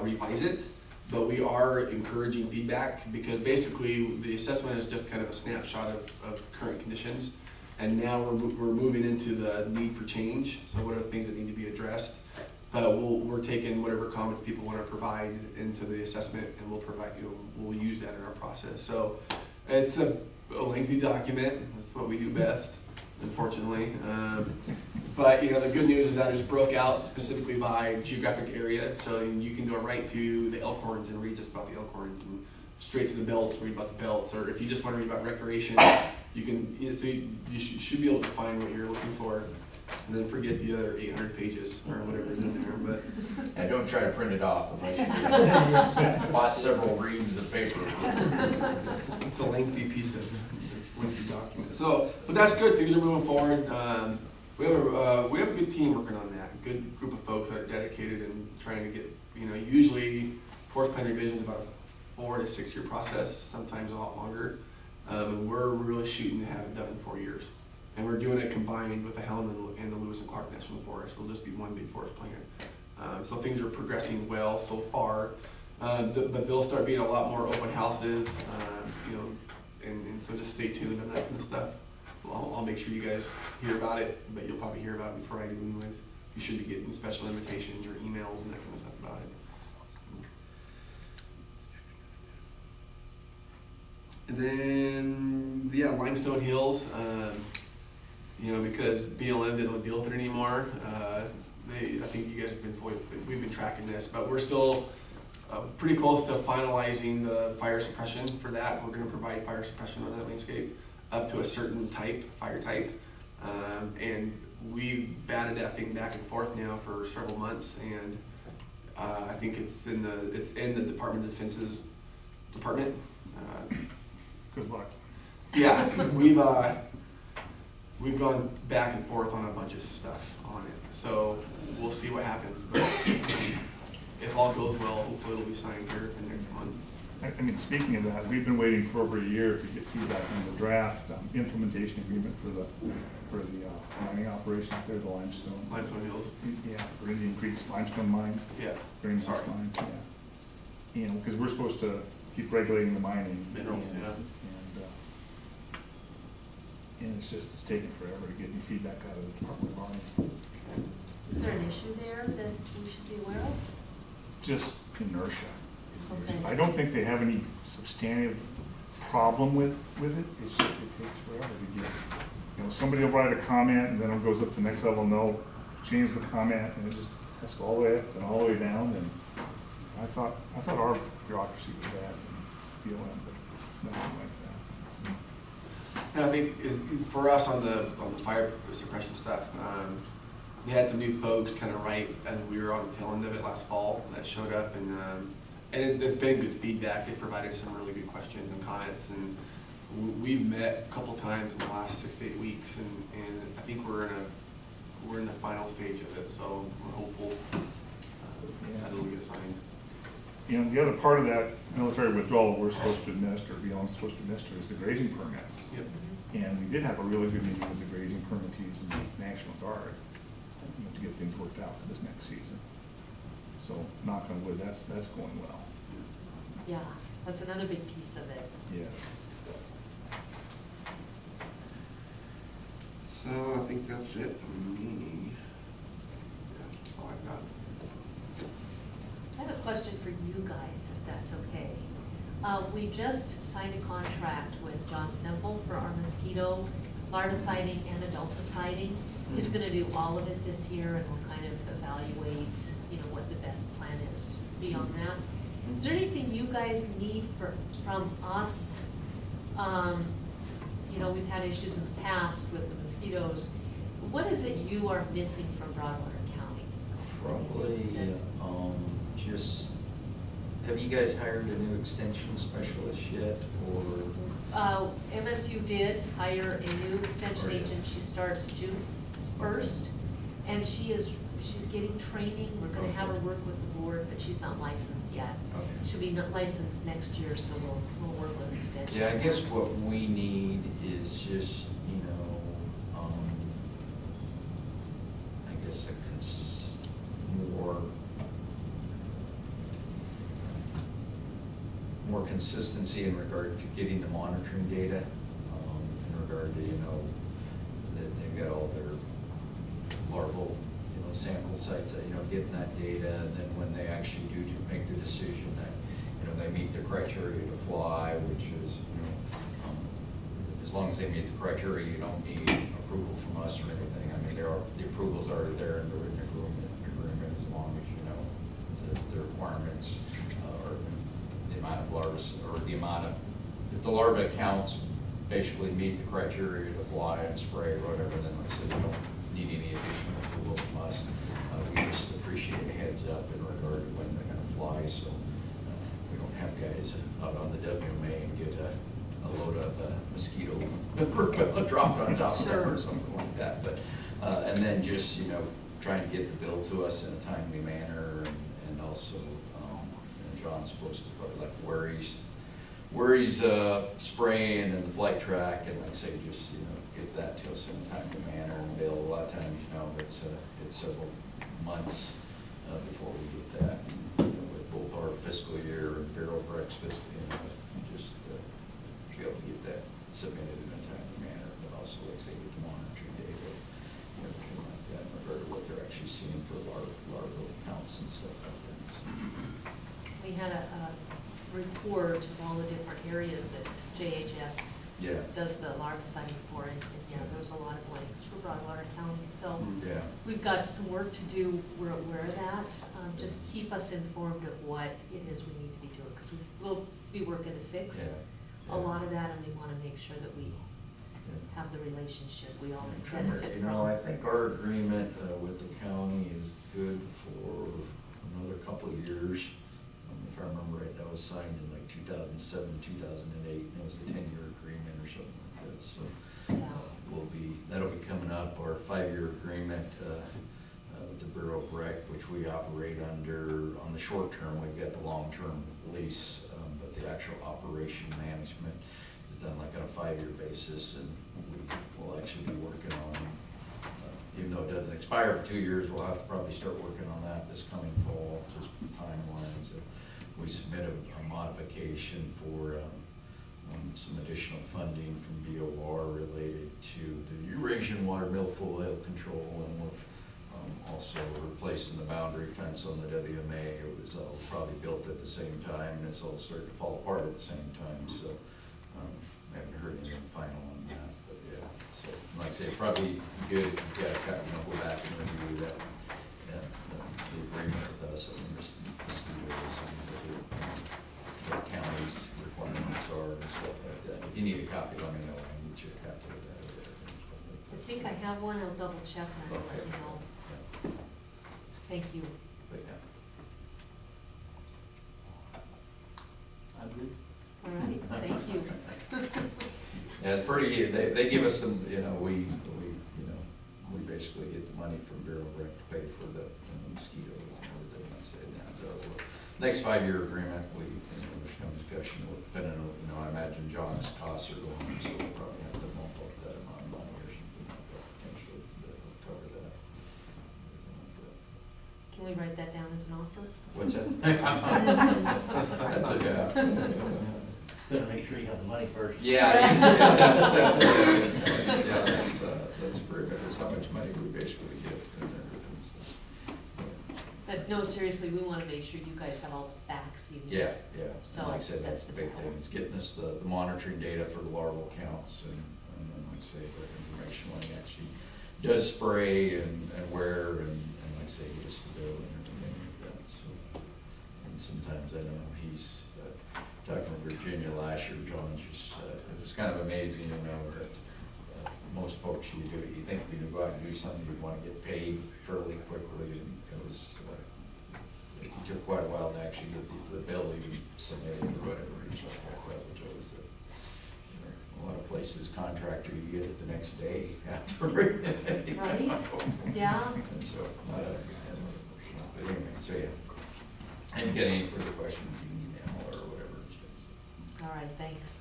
revise it, but we are encouraging feedback, because basically the assessment is just kind of a snapshot of current conditions, and now we're moving into the need for change. So what are the things that need to be addressed? But we're taking whatever comments people want to provide into the assessment, and we'll use that in our process. So it's a lengthy document. That's what we do best, unfortunately. But the good news is that it's broke out specifically by geographic area, so you can go right to the Elkhorns and read just about the Elkhorns, and straight to the belts, read about the belts. Or if you just want to read about recreation, you can. So you should be able to find what you're looking for, and then forget the other 800 pages or whatever's in there. But And don't try to print it off unless you bought several reams of paper. it's a lengthy piece of lengthy document. So, but that's good. Things are moving forward. We have a good team working on that. A good group of folks that are dedicated and trying to get. Usually forest plan revision is about a 4 to 6 year process. Sometimes a lot longer. And we're really shooting to have it done in 4 years. And we're doing it combined with the Helen and the Lewis and Clark National Forest. It'll just be one big forest plan. So things are progressing well so far. But there'll start being a lot more open houses, and so just stay tuned on that kind of stuff. I'll make sure you guys hear about it, but you'll probably hear about it before I do anyways. You should be getting special invitations or emails and that kind of stuff about it. And then, Limestone Hills, because BLM didn't deal with it anymore. I think you guys have we've been tracking this, but we're still pretty close to finalizing the fire suppression for that. We're going to provide fire suppression on that landscape up to a certain fire type. And we batted that thing back and forth now for several months, and I think it's in the Department of Defense's department. Good luck. Yeah, we've gone back and forth on a bunch of stuff on it, so we'll see what happens. But if all goes well, hopefully it'll be signed here in the next month. Speaking of that, we've been waiting for over a year to get feedback on the draft implementation agreement for the mining operation up there, the limestone. Limestone Hills. Yeah, for Indian Creek's limestone mine. Yeah. Drainage Sorry. mine. Yeah. Because we're supposed to keep regulating the mining. Minerals, yeah. And it's taking forever to get any feedback out of the Department of Army. Is there an issue there that we should be aware of? Just inertia. Okay. I don't think they have any substantive problem with it. It's just it takes forever to get. Somebody will write a comment and then it goes up to the next level. No, change the comment, and it just has to go all the way up and all the way down. And I thought our bureaucracy was bad in BLM, but it's nothing like that. And I think for us on the fire suppression stuff, we had some new folks kind of right as we were on the tail end of it last fall that showed up, and it's been good feedback. They provided some really good questions and comments, and we've met a couple times in the last 6 to 8 weeks, and I think we're in the final stage of it. So we're hopeful that it'll get signed. The other part of that military withdrawal we're supposed to administer, BLM's supposed to administer, is the grazing permits. Yep. And we did have a really good meeting with the grazing permittees and the National Guard to get things worked out for this next season. So, knock on wood, that's going well. Yeah, that's another big piece of it. Yes. So I think that's it for me. Yeah, that's all I've got. I have a question for you guys, if that's okay. We just signed a contract with John Semple for our mosquito larviciding and adulticiding. He's going to do all of it this year, and we'll kind of evaluate, what the best plan is beyond that. Is there anything you guys need from us? You know, we've had issues in the past with the mosquitoes. What is it you are missing from Broadwater County? Probably, just, have you guys hired a new extension specialist yet, or? MSU did hire a new extension Oh, yeah. agent. She starts June 1st, and she's getting training. We're gonna have her Okay. work with the board, but she's not licensed yet. Okay. She'll be licensed next year, so we'll work with extension. Yeah, I guess what we need is just, you know, I guess more consistency in regard to getting the monitoring data, in regard to, you know, that they've got all their larval, you know, sample sites, that, you know, getting that data, and then when they actually do make the decision that, you know, they meet the criteria to fly, which is, you know, as long as they meet the criteria, you don't need approval from us or anything. I mean, the approvals are there in the written agreement as long as, you know, the requirements, or the amount of larvae, or the amount of, if the larvae counts basically meet the criteria to fly and spray or whatever, then like I said, we don't need any additional approval from us. We just appreciate a heads up in regard to when they're gonna fly, so we don't have guys out on the WMA and get a load of mosquito dropped on top of them or something like that. But and then just, you know, trying to get the bill to us in a timely manner, and also, you know, John's supposed to put like where he's spraying and the flight track, and like I say, just, you know, get that to us in a timely manner. And bill, a lot of times, you know, it's several months before we get that. And, you know, with both our fiscal year and Bureau of Recs fiscal, you know, just be able to get that submitted in a timely manner, but also, like I say, get the monitoring data, everything like that, in regard to what they're actually seeing for larval counts and stuff like that. So, We had a report of all the different areas that JHS yeah. does the larviciding for, and yeah, there's a lot of blanks for Broadwater County, so Yeah. we've got some work to do. We're aware of that. Just keep us informed of what it is we need to be doing, because we'll be working to fix Yeah. a lot of that, and we want to make sure that we have the relationship we all I'm trying to- benefit You from. know, I think our agreement with the county is good for another couple of years. If I remember right, that was signed in like 2007, 2008, and it was a 10-year agreement or something like that, so. Yeah. That'll be coming up, our 5-year agreement with the Bureau of Rec, which we operate under. On the short term, we've got the long-term lease, but the actual operation management is done like on a 5-year basis, and we'll actually be working on, even though it doesn't expire for 2 years, we'll have to probably start working on that this coming fall, just timelines. We submitted a modification for some additional funding from DOR related to the Eurasian water milfoil oil control, and we're also replacing the boundary fence on the WMA. It was all probably built at the same time, and it's all starting to fall apart at the same time, so I haven't heard anything final on that, but yeah. So like I say, probably good if you got to, you know, go back and review that, the agreement with us on the mosquitoes and what the county's requirements are and stuff like that. If you need a copy, let me know. I can get you a copy of that. I think I have one. I'll double check and I'll let you know. Yeah. Thank you. But yeah. I'm good. All right, thank you. Yeah, it's pretty, they give us some, you know, we basically get the money from Bureau of Rec to pay for the mosquitoes and everything, like I said. Now, so next 5-year agreement, there's no discussion, depending on, you know, I imagine John's costs are going up, so we'll probably have to bump up that amount of money or something like that, potentially, that will cover that. Can we write that down as an offer? What's that? That's a, Better make sure you got the money first. yeah, that's pretty much is how much money we basically get and everything. So, But no, seriously, we want to make sure you guys have all the facts you need. yeah. So And like I said, that's that's the the big thing, problem. is getting us the monitoring data for the larval counts, and then, like I say, the information when he actually does spray and where, and like I say, get us the bill and everything like that, so. And sometimes I know it's kind of amazing, you know, that most folks, you think when you go out and do something, you'd want to get paid fairly quickly, and it was, it took quite a while to actually get the bill even submitted or whatever, and stuff like that, which was, you know, a lot of places, contractor, you get it the next day after. Right? Yeah. And so, but anyway, so yeah. If you get any further questions, you can email or whatever. All right, thanks.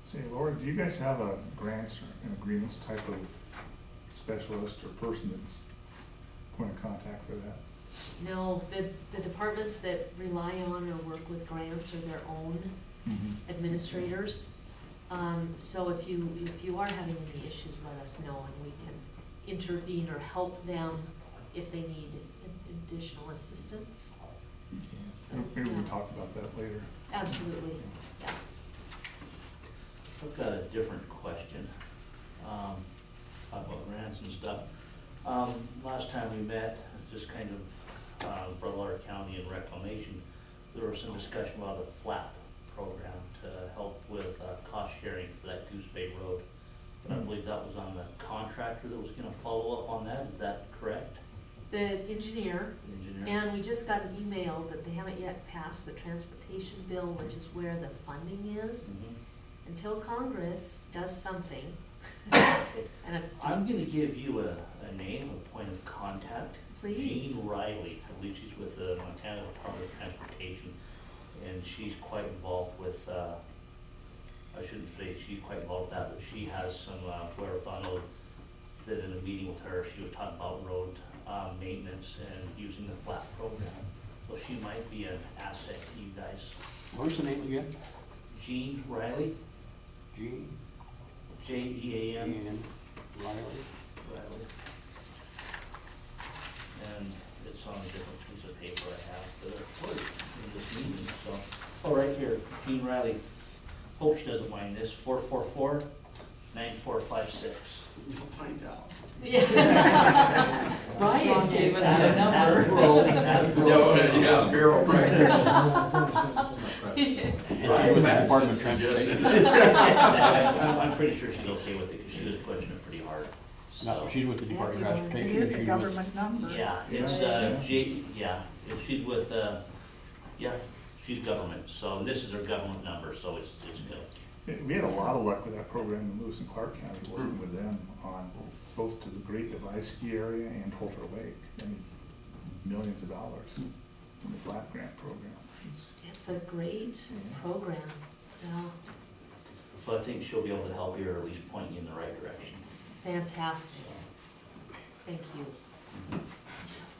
Say, Laura, do you guys have a grants and agreements type of specialist or person that's point of contact for that? No, the departments that rely on or work with grants are their own administrators. So if you are having any issues, let us know and we can intervene or help them if they need additional assistance. So, Maybe yeah. we'll talk about that later. Absolutely, yeah. I've got a different question, about grants and stuff. Last time we met, just kind of, Brevard County and Reclamation, there was some discussion about a FLAP program to help with, cost sharing for that Goose Bay Road. But I believe that was on the contractor that was gonna follow up on that, is that correct? The engineer, The engineer? and we just got an email that they haven't yet passed the transportation bill, which is where the funding is. Mhm. Until Congress does something. And it just, I'm gonna give you a name, a point of contact. Please. Jean Riley, I believe she's with the Montana Department of Transportation, and she's quite involved with, I shouldn't say she's quite involved with that, but she has some, wherewithal. I know that in a meeting with her, she was talking about road, maintenance and using the FLAP program. So she might be an asset to you guys. What's the name again? Jean Riley, Jean Jean Riley. Riley. And it's on a different piece of paper I have, but it's recorded in this meeting, so. Oh, right here, Jean Riley, hope she doesn't mind this, 444-9456. We'll find out. yeah. Ryan gave us your number. Yeah, Bureau, right. And she's with the Department of Transportation. I'm pretty sure she's okay with it, because she was pushing it pretty hard. No, So, she's with the Department of Excellent. Transportation. It is and a she's government number. yeah, it's, she's with, yeah, she's government, so this is her government number, so it's good. We had a lot of luck with that program in Lewis and Clark County, working with them on both to the Great Divide Ski Area and Holter Lake. I mean, millions of dollars in the FLAP grant program. It's a great program, yeah, So I think she'll be able to help you, or at least point you in the right direction. fantastic. Thank you.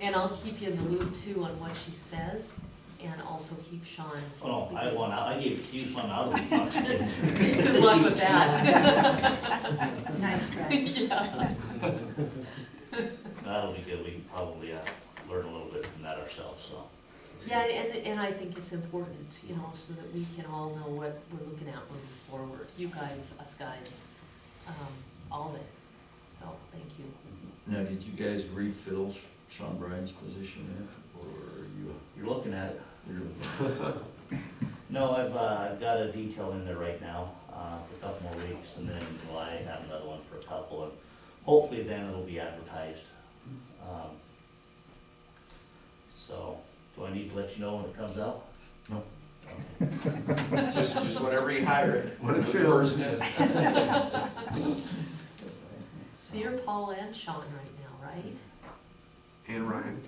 And I'll keep you in the loop too on what she says, and also keep Sean. Oh, no, I gave it to you, so I'm out of it. Good luck with that. Nice try. Yeah. That'll be good, we can probably, learn a little bit from that ourselves, so. Yeah, and I think it's important, you know, so that we can all know what we're looking at moving forward. You guys, us guys, all of it. So, thank you. Now, did you guys refill Sean Bryan's position there, or are you? You're looking at it. You're looking No, I've got a detail in there right now, for a couple more weeks, and then in July, I have another one for a couple, and hopefully then it'll be advertised. So, do I need to let you know when it comes out? No. Just whenever you hire it, When it's the filled. person is. So you're Paul and Sean right now, right? And Ryan.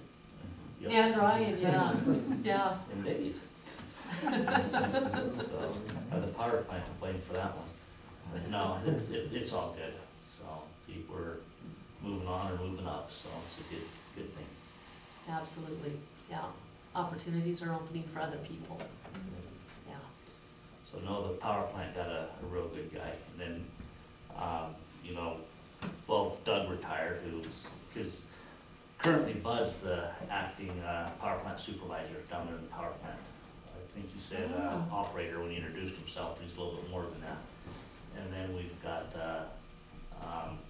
Yep. And Ryan, yeah, yeah. And Dave. So, the power plant to blame for that one. But no, it's all good, so we're moving on or moving up, so it's a good thing. Absolutely, yeah. Opportunities are opening for other people. Yeah. So no, the power plant got a real good guy, and then, you know, well, Doug retired, because currently Bud's the acting, power plant supervisor down there in the power plant. I think he said, Oh. operator when he introduced himself, he's a little bit more than that. And then we've got,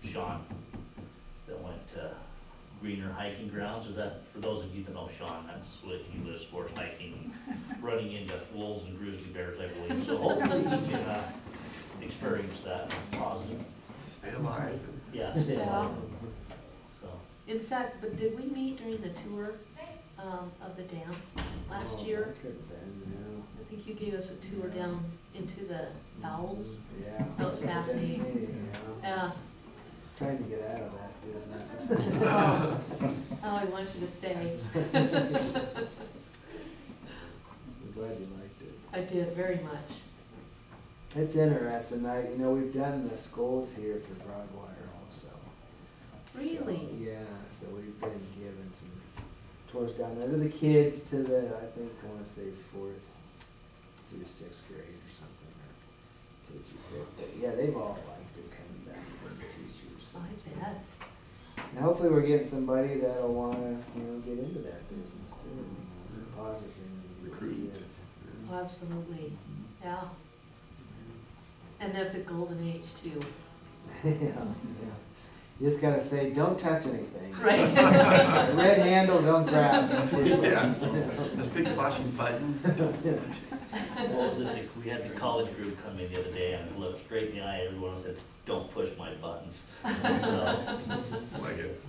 Sean that went to greener hiking grounds. Is that, for those of you that know Sean, that's what he lives for, is hiking, running into wolves and grizzly bears, I believe. So hopefully he can experience that positive. Stay alive. Yeah, stay alive. So, In fact, but did we meet during the tour of the dam last Oh, year? that could've been, I think you gave us a tour down into the bowels. yeah. That was fascinating. Yeah. Yeah. Trying to get out of that business. Oh, I want you to stay. I'm glad you liked it. I did, very much. It's interesting. We've done the schools here for Broadwater also. Really? So, yeah, so we've been giving some tours down there to the kids, to the, I think, I wanna say 4th through 6th grade or something, or 2nd through 5th. But yeah, they've all liked it coming down from the teachers. I bet. And hopefully we're getting somebody that'll wanna, get into that business too. It's a positive thing to Recruit. kids. Oh, absolutely, yeah. And that's a golden age too. Yeah. You just gotta say, don't touch anything. Right. The red handle, don't grab. Yeah, this big flashing button. what was it, we had the college group come in the other day and looked straight in the eye at everyone and said, don't push my buttons. So, Like it.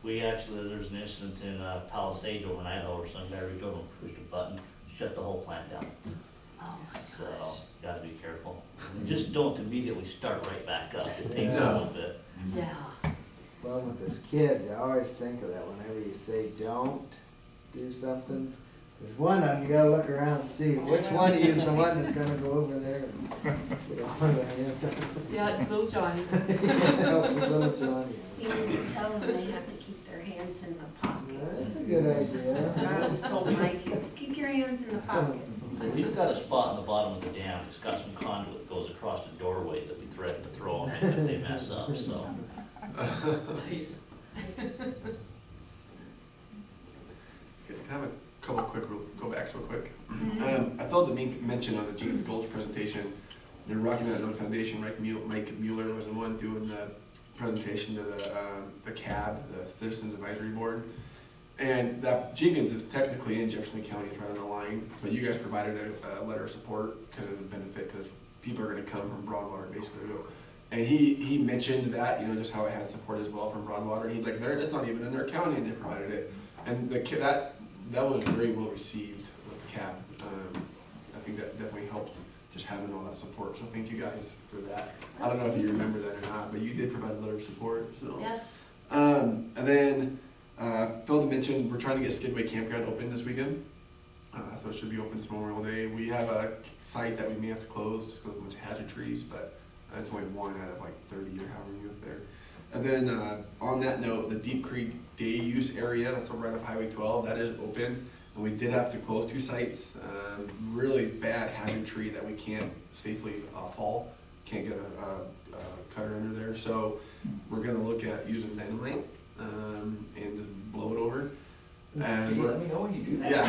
we actually, there's an incident in Palisades over in Idaho where some guy reached over and pushed a button, shut the whole plant down. Oh my So, gosh. gotta be careful. Just don't immediately start right back up. It takes a Yeah. little bit. Yeah. Well, with those kids, I always think of that whenever you say don't do something. There's one of them, you gotta look around and see which one of you is the one that's gonna go over there and get on with Yeah, little Johnny. Help this little Johnny. You need to tell them they have to keep their hands in the pockets. That's a good That's what I idea. always told my kids, keep your hands in the pockets. We've got a spot in the bottom of the dam, it's got some conduit that goes across the doorway that we threaten to throw them in if they mess up, so. Nice. Okay, can I have a couple quick, go backs real quick? I failed to mention on the Jenkins Gulch presentation, the Rocky Mountain Foundation, Mike Mueller was the one doing the presentation to the CAB, the Citizens Advisory Board. And that Jenkins is technically in Jefferson County, it's right on the line, but you guys provided a letter of support, kind of the benefit, because people are gonna come from Broadwater basically. And he mentioned that, just how it had support as well from Broadwater, and he's like, it's not even in their county, and they provided it. And that was very well received with the CAB. I think that definitely helped, just having all that support, so thank you guys for that. I don't know if you remember that or not, but you did provide a letter of support, so. Yes. And then, Phil mentioned, we're trying to get Skidway Campground open this weekend. So it should be open this Memorial Day. We have a site that we may have to close just because of a bunch of hazard trees, but it's only one out of like 30 or however many up there. And then on that note, the Deep Creek Day Use Area, that's right off Highway 12, that is open. And we did have to close 2 sites. Really bad hazard tree that we can't safely fall. Can't get a cutter under there. So we're gonna look at using dynamite and just blow it over. And Let me know when you do that. Yeah.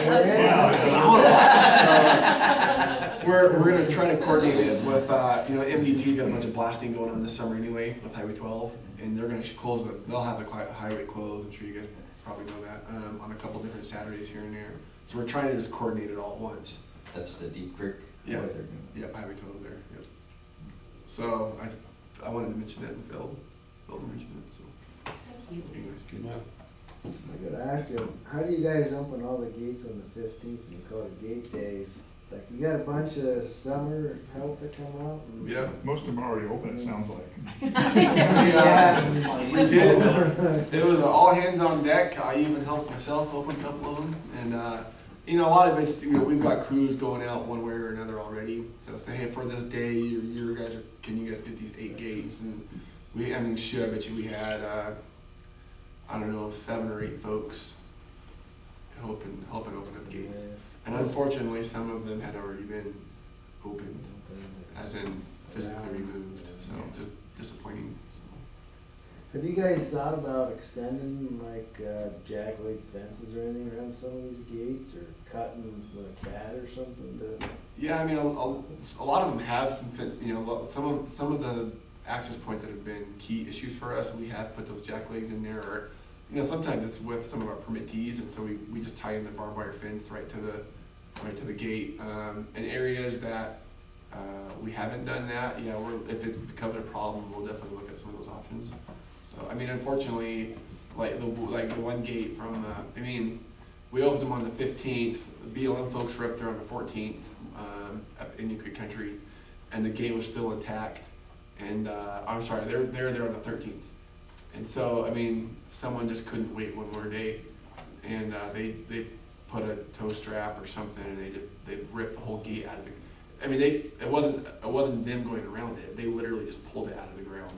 We're gonna try to coordinate it with, MDT's got a bunch of blasting going on this summer anyway with Highway 12, and they're gonna close they'll have the highway closed, I'm sure you guys probably know that, on a couple different Saturdays here and there. So we're trying to just coordinate it all at once. That's the Deep Creek. Yeah. what they're doing. Yep, Highway 12 there, yep. So I wanted to mention that, and Phil mentioned it, so. Thank you. Anyways. Good enough. I gotta ask you, how do you guys open all the gates on the 15th and you call it Gate Day? Like, you got a bunch of summer help that come out? And Yeah. Most of them are already open, it sounds like. Yeah. We did. It was all hands on deck. I even helped myself open a couple of them. And, a lot of it's, we've got crews going out one way or another already. So say, hey, for this day, can you guys get these 8 gates? And I bet you we had, 7 or 8 folks helping open up gates. And unfortunately, some of them had already been opened, as in physically removed. So just disappointing. Have you guys thought about extending like jagged fences or anything around some of these gates, or cutting with a cat or something to? Yeah, a lot of them have some fence. Some of the access points that have been key issues for us, we have put those jack legs in there, or, you know, sometimes it's with some of our permittees, and so we just tie in the barbed wire fence right to the gate. In areas that, we haven't done that, yeah, if it becomes a problem, we'll definitely look at some of those options. So, I mean, unfortunately, like the one gate from, we opened them on the 15th, the BLM folks were up there on the 14th, up Indian Creek Country, and the gate was still intact, and, I'm sorry, they're there on the 13th. And so, I mean, someone just couldn't wait one more day, and, they put a tow strap or something, and they ripped the whole gate out of the, I mean, it wasn't them going around it, they literally just pulled it out of the ground,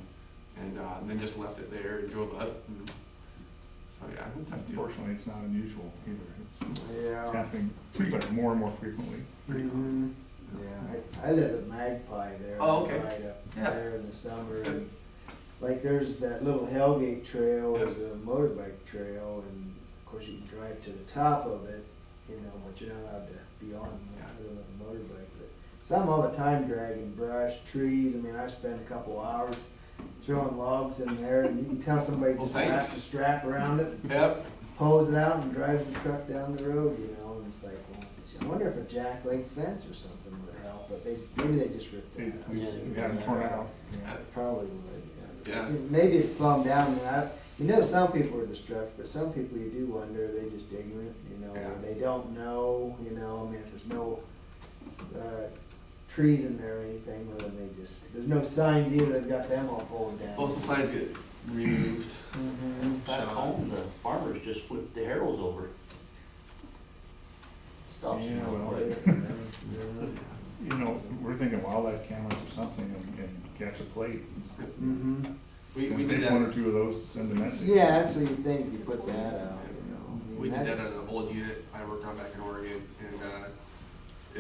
and then just left it there and drove up. And so yeah, it's a tough deal. Unfortunately, it's not unusual either. It's Yeah. happening, seems like more and more frequently. Mhm. Yeah, I live at Magpie there. Oh, okay. Right up Yeah. there in the summer, and like there's that little Hellgate Trail, is a motorbike trail, and of course you can drive to the top of it, you know, but you're not allowed to be on with a motorbike. But so I'm all the time dragging brush, trees. I mean, I spend a couple hours throwing logs in there, and you can tell somebody Well, just wraps thanks. a strap around it, Yep. pulls it out, and drives the truck down the road, you know, and it's like, well, I wonder if a jack leg fence or something would help, but maybe they just ripped They, that out. we had them torn out. Yeah. Probably would, yeah. Yeah. See, maybe it's slowed down, you know, some people are distressed, but some people you do wonder, they just ignorant, you know, Yeah. or they don't know, you know, I mean, if there's no, trees in there or anything, well, then there's no signs either, they've got them all pulled down. Most of the signs get removed. Mhm. Back Shut up. home, the farmers just flipped the harrows over. Stops them Yeah, real well, quick. You know, we're thinking wildlife cameras or something and catch a plate. Mhm. We And did take one or that. two of those to send a message. Yeah, that's what you think, you put that out, you know. I mean, We did that that's- on an old unit I worked on back in Oregon, and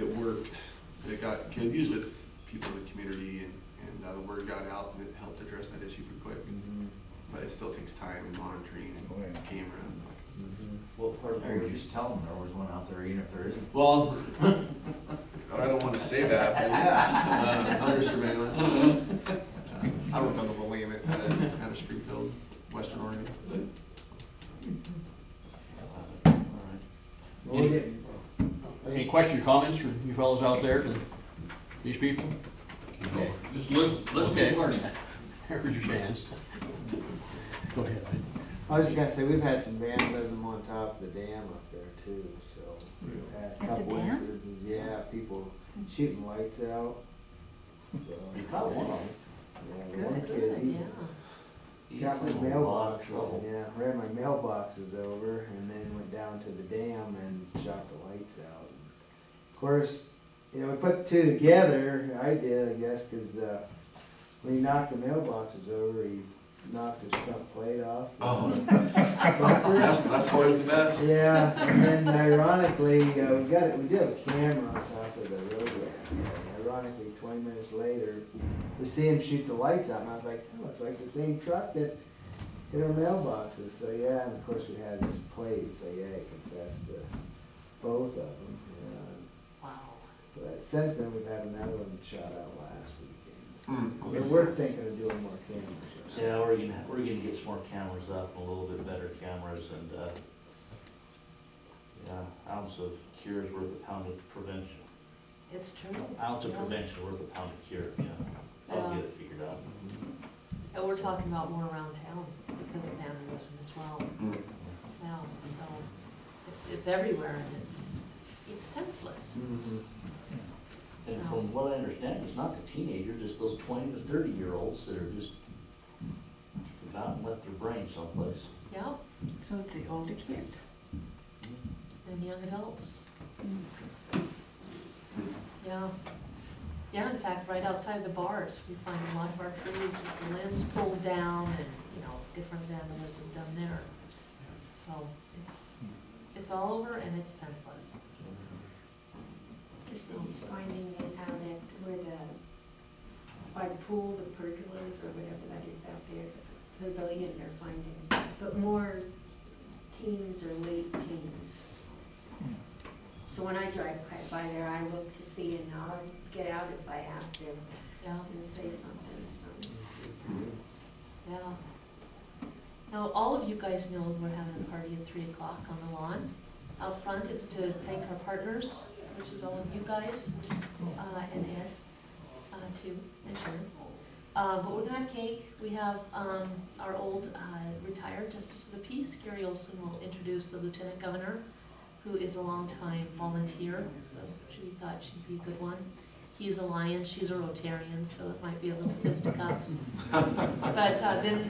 it worked. It got, cause usually it's people in the community, and the word got out, and it helped address that issue pretty quick. Mhm. But it still takes time and monitoring and Oh, yeah. camera. Mhm. What part of Or you Oregon? just tell them there was one out there, even if there isn't. Well, I don't wanna say that, but under surveillance. I worked on the Willamette out of Springfield, Western Oregon. All right. Well, we're getting- Any questions or comments from you fellows out there to these people? Okay. Just listen, Okay. Here's your chance. Go ahead. I was just gonna say, we've had some vandalism on top of the dam up there too, so. We've had a At the couple dam? incidences, yeah, people shooting lights out, so. You caught one of them. Yeah, the one Good, kid, Good, he yeah. got my He's in a lot of mailboxes, trouble. yeah, ran my mailboxes over and then went down to the dam and shot the lights out. Of course, you know, we put the two together, I did, I guess, cause, when he knocked the mailboxes over, he knocked his front plate off. Oh. Bumper. That's always the best. Yeah, and then ironically, we do have a camera on top of the roadway. And ironically, 20 minutes later, we see him shoot the lights out, and I was like, that looks like the same truck that hit our mailboxes. So yeah, and of course we had his plates, so yeah, he confessed to both of them. Yeah. Wow. But since then, we've had another one shot out last weekend. So Hmm. we're thinking of doing more cameras. Yeah, we're gonna get some more cameras up, and a little bit better cameras, and, yeah, ounce of cure is worth a pound of prevention. It's true. Ounce of Yeah. prevention worth a pound of cure, yeah. I'll Yeah. get it figured out. And we're talking about more around town because of vandalism as well. Mm. Yeah, so it's everywhere and it's senseless. Mhm. And from what I understand, it's not the teenagers, it's those 20 to 30-year-olds that are just forgotten, left their brain someplace. Yeah, So it's the older kids. and young adults. Yeah. Yeah, in fact, right outside the bars, we find a lot of our trees with the limbs pulled down and, different vandalism done there. So it's all over and it's senseless. The city's finding it out at where by the pool, the pergolas or whatever that is out there, the pavilion, they're finding, but more teens or late teens. So when I drive by there, I look to see, and I'll get out if I have to Yeah. and say something. So Yeah. Now, all of you guys know we're having a party at 3 o'clock on the lawn. Out front is to thank our partners, which is all of you guys, and Ed, too, and Sharon. But we're gonna have cake. We have, our old, retired Justice of the Peace, Gary Olson, will introduce the Lieutenant Governor, who is a longtime volunteer, so we thought she'd be a good one. He's a Lion, she's a Rotarian, so it might be a little fisticuffs. But then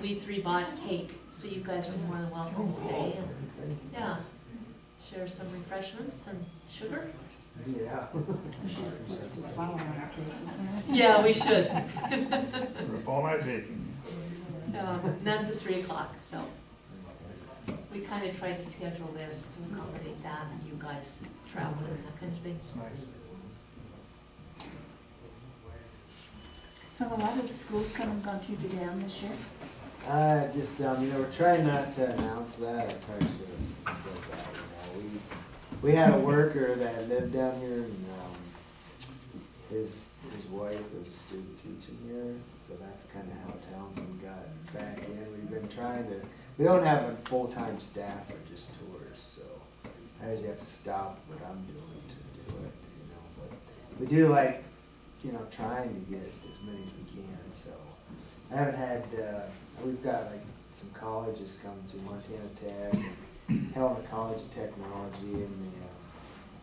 we three bought cake, so you guys are more than welcome to stay and, yeah, share some refreshments and sugar. Yeah. Put some flour on our cases. Yeah, we should. All night baking. And that's at 3 o'clock, so we kind of tried to schedule this to accommodate that, and you guys traveling and that kind of thing. It's nice. So a lot of schools coming, gone through the dam this year? Just, we're trying not to announce that, I probably should have said that, we had a worker that lived down here, and, his wife was a student teaching here, so that's kinda how Townsend got back in. We've been trying to, we don't have a full-time staff or just tours, so I usually have to stop what I'm doing to do it, but we do like, trying to get as many as we can, so. I haven't had, we've got like some colleges coming through, Montana Tech, and Helena College of Technology, and the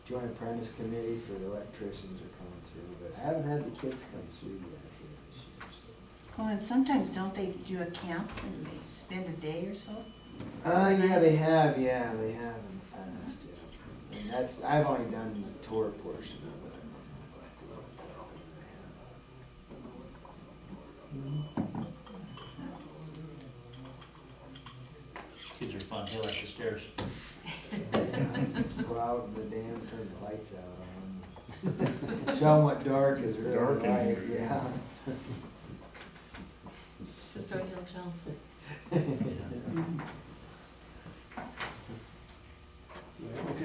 Joint Apprentice Committee for the electricians are coming through, but I haven't had the kids come through yet here this year, so. Well, and sometimes don't they do a camp and they spend a day or so? Yeah, they have in the past, yeah. And that's, I've only done the tour portion of it. Kids are fun, they like the stairs. Go out in the dam, turn the lights out on them. Show them what dark is really Dark in like, here, yeah. Just don't jump. Okay,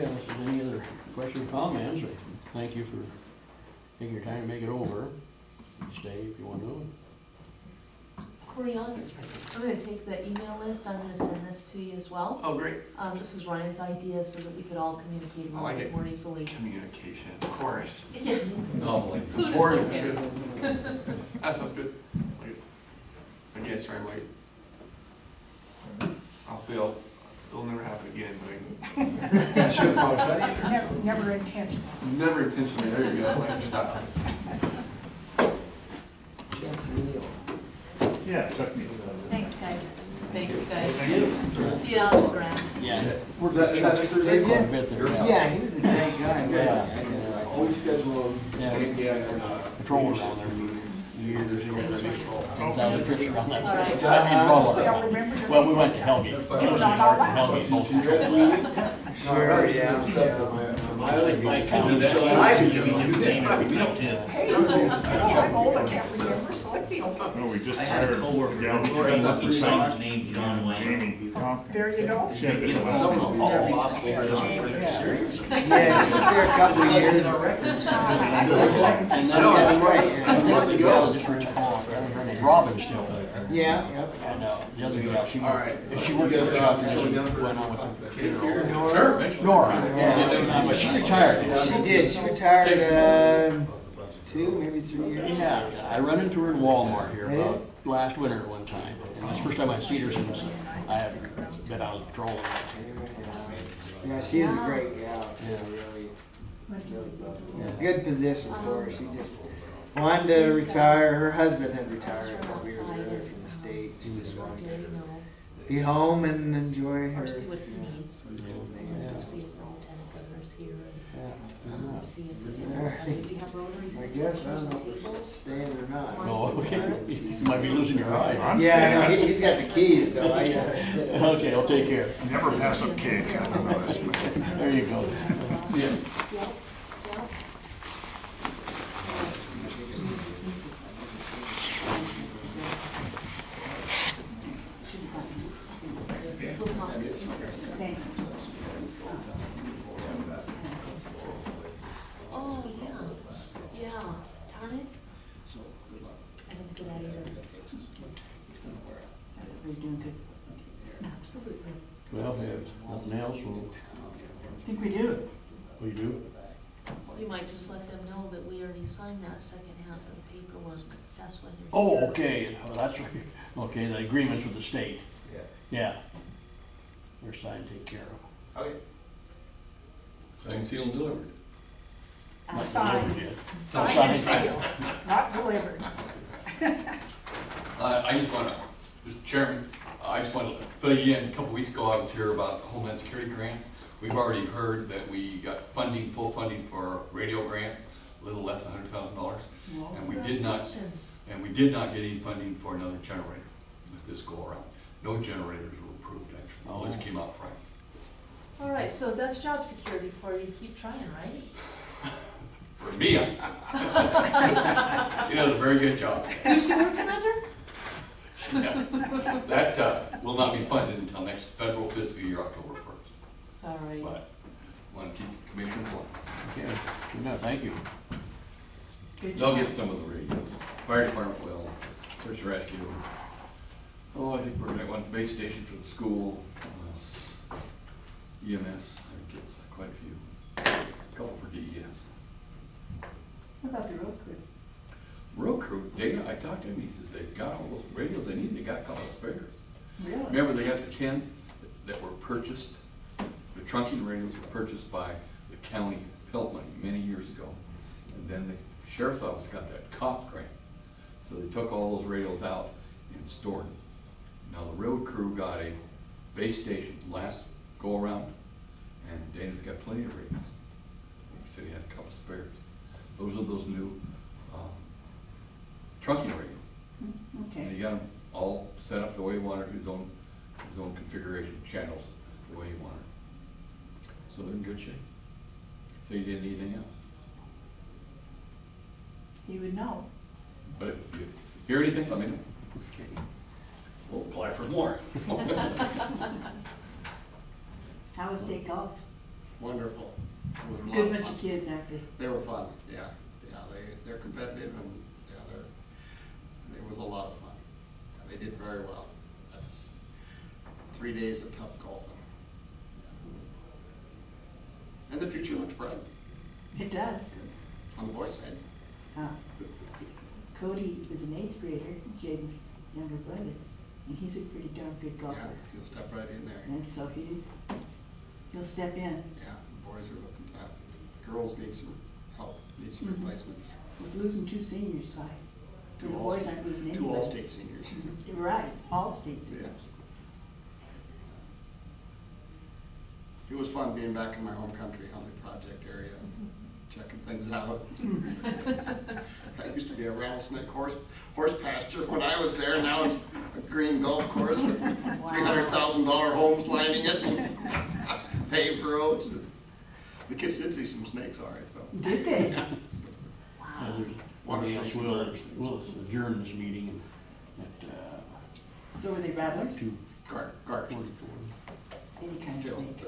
unless there's any other questions or comments, or thank you for taking your time to make it over. Stay if you want to. Corey, I'm gonna take the email list, I'm gonna send this to you as well. Oh, great. This was Ryan's idea so that we could all communicate a I little like bit it. more easily. Communication, of course. Yeah. Normally. Who doesn't Important, care? good. That sounds good. Wait. Again, sorry, I'm late. I'll say it'll never happen again, but I shouldn't promise that either. Never intentional. Never intentionally, there you go, like, stop. Check Neil. Yeah, Chuck Neal. Thanks, guys. Thanks, guys. Thank you. See you out in the grass. Yeah. We're That- good. that- Quite a bit there. Yeah, he was a great guy. Yeah. Always schedule them, Yeah. same day. Patrol around there for years, you know, 1,000 trips around that. All right. It's not in Butler. Well, we went to Hellgate. You know, so Mark and Hellgate both patrol that. Sure, yeah. Nice town. We don't too. Hey, I'm old, I can't remember, so I feel. No, we just I had a hired coworker, gal before he who's worked inside, his name John Wayne. Jamie Conklin. There you go. She had been You know, last some week. of them, Yeah, she was there a couple of years. And then I know, that's right. I think the gal just retired. Robin still. Yeah, yep. And the other gal, she All right. worked for Chuck, and she went on with the Nora, yeah, but she retired. She did, she retired, 2, maybe 3 years. Yeah, I run into her in Walmart here about last winter one time. And that's the first time I'd seen her since I had been out of patrol. Yeah, she is a great gal, yeah, really. Good position for her, she just wanted to retire, her husband had retired, but we were there from the state, she just Just let wanted Gary to know, be home and enjoy her. or see what he needs. Yeah. See if the lieutenant governor's here, and see if we Yeah. have Rotary I some guess, I chairs don't and know if tables. it's staying or not. Oh, okay. You might be losing your eye. I'm Yeah, I know, staying. he's got the keys, so I, Okay, I'll take care. Never pass up cake. I don't know this, but There you go. Yeah. Yeah, yeah. Thanks. Oh, yeah, yeah, darn it. I didn't do that either. Absolutely. Well, if there's nothing else, we'll, I think we do. we do. You might just let them know that we already signed that second half of the paperwork. That's why they're. Oh, here. okay, oh, that's right. Okay, the agreements with the state. Yeah. Yeah. They're signed, taken care of. Okay. Signed, sealed, and delivered. Not Signed. delivered yet. Signed and sealed, not delivered. I just want to, Mr. Chairman, I just want to fill you in. A couple weeks ago, I was here about the Homeland Security grants. We've already heard that we got funding, full funding for our radio grant, a little less than $100,000. And we did not, get any funding for another generator with this go around. No generators were approved, actually. All this came out Friday. All right, so that's job security for you. Keep trying, right? For me, she does a very good job. Who's she working under? Yeah. That will not be funded until next federal fiscal year, October 1st. All right. But I want to keep the commission informed. Okay, no, thank you. Good They'll job. get some of the radios. Fire department will, search and rescue. Oh, I think we're gonna want a base station for the school. EMS, I think it's quite a few. A couple for DES. What about the road crew? Road crew, Dana, I talked to him, he says they've got all those radios they need, they got a couple of spares. Really? Remember, they got the 10 that were purchased, the trunking radios were purchased by the county Peltman many years ago. And then the sheriff's office got that COP grant. So they took all those radios out and stored them. Now the road crew got a base station last go around, and Dana's got plenty of radios. He said he had a couple spares. Those are those new trunking radios. And Okay. he got them all set up the way he wanted, his own configuration channels, the way he wanted. So they're in good shape. So you didn't need anything else. You would know. But if you hear anything, let me know. We'll apply for more. How was state golf? Wonderful. It was a lot Good of bunch fun. of kids, aren't they? They were fun, yeah. Yeah, they're competitive and, yeah, it was a lot of fun. Yeah, they did very well. That's 3 days of tough golfing. And the future looks bright It does. on the boys' side. Cody is an 8th grader, Jaden's younger brother, and he's a pretty darn good golfer. Yeah, he'll step right in there. And so he'll step in. Yeah, the boys are looking tough. The girls need some help, need some Mhm. replacements. We're losing 2 seniors, so the Two boys all- aren't losing Two anybody. all-state seniors. Mhm. Right, all state seniors. It was fun being back in my home country, Huntley Project area, checking things out. That used to be a rattlesnake horse pasture when I was there. Now it's a green golf course with $300,000 homes lining it and paved roads. The kids did see some snakes, all right, though. Did they? Yeah, there's nothing else, we'll adjourn this meeting at, So were they rattlers? 2:44. Gart. Any kind of Still. snake?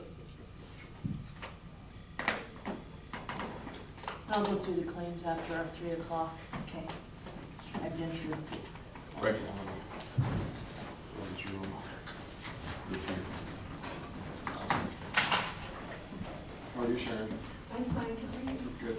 I'll go through the claims after our 3 o'clock. Okay. I've been through. Right. Run through them this year. How are you, Sharon? I'm fine, how are you? Good.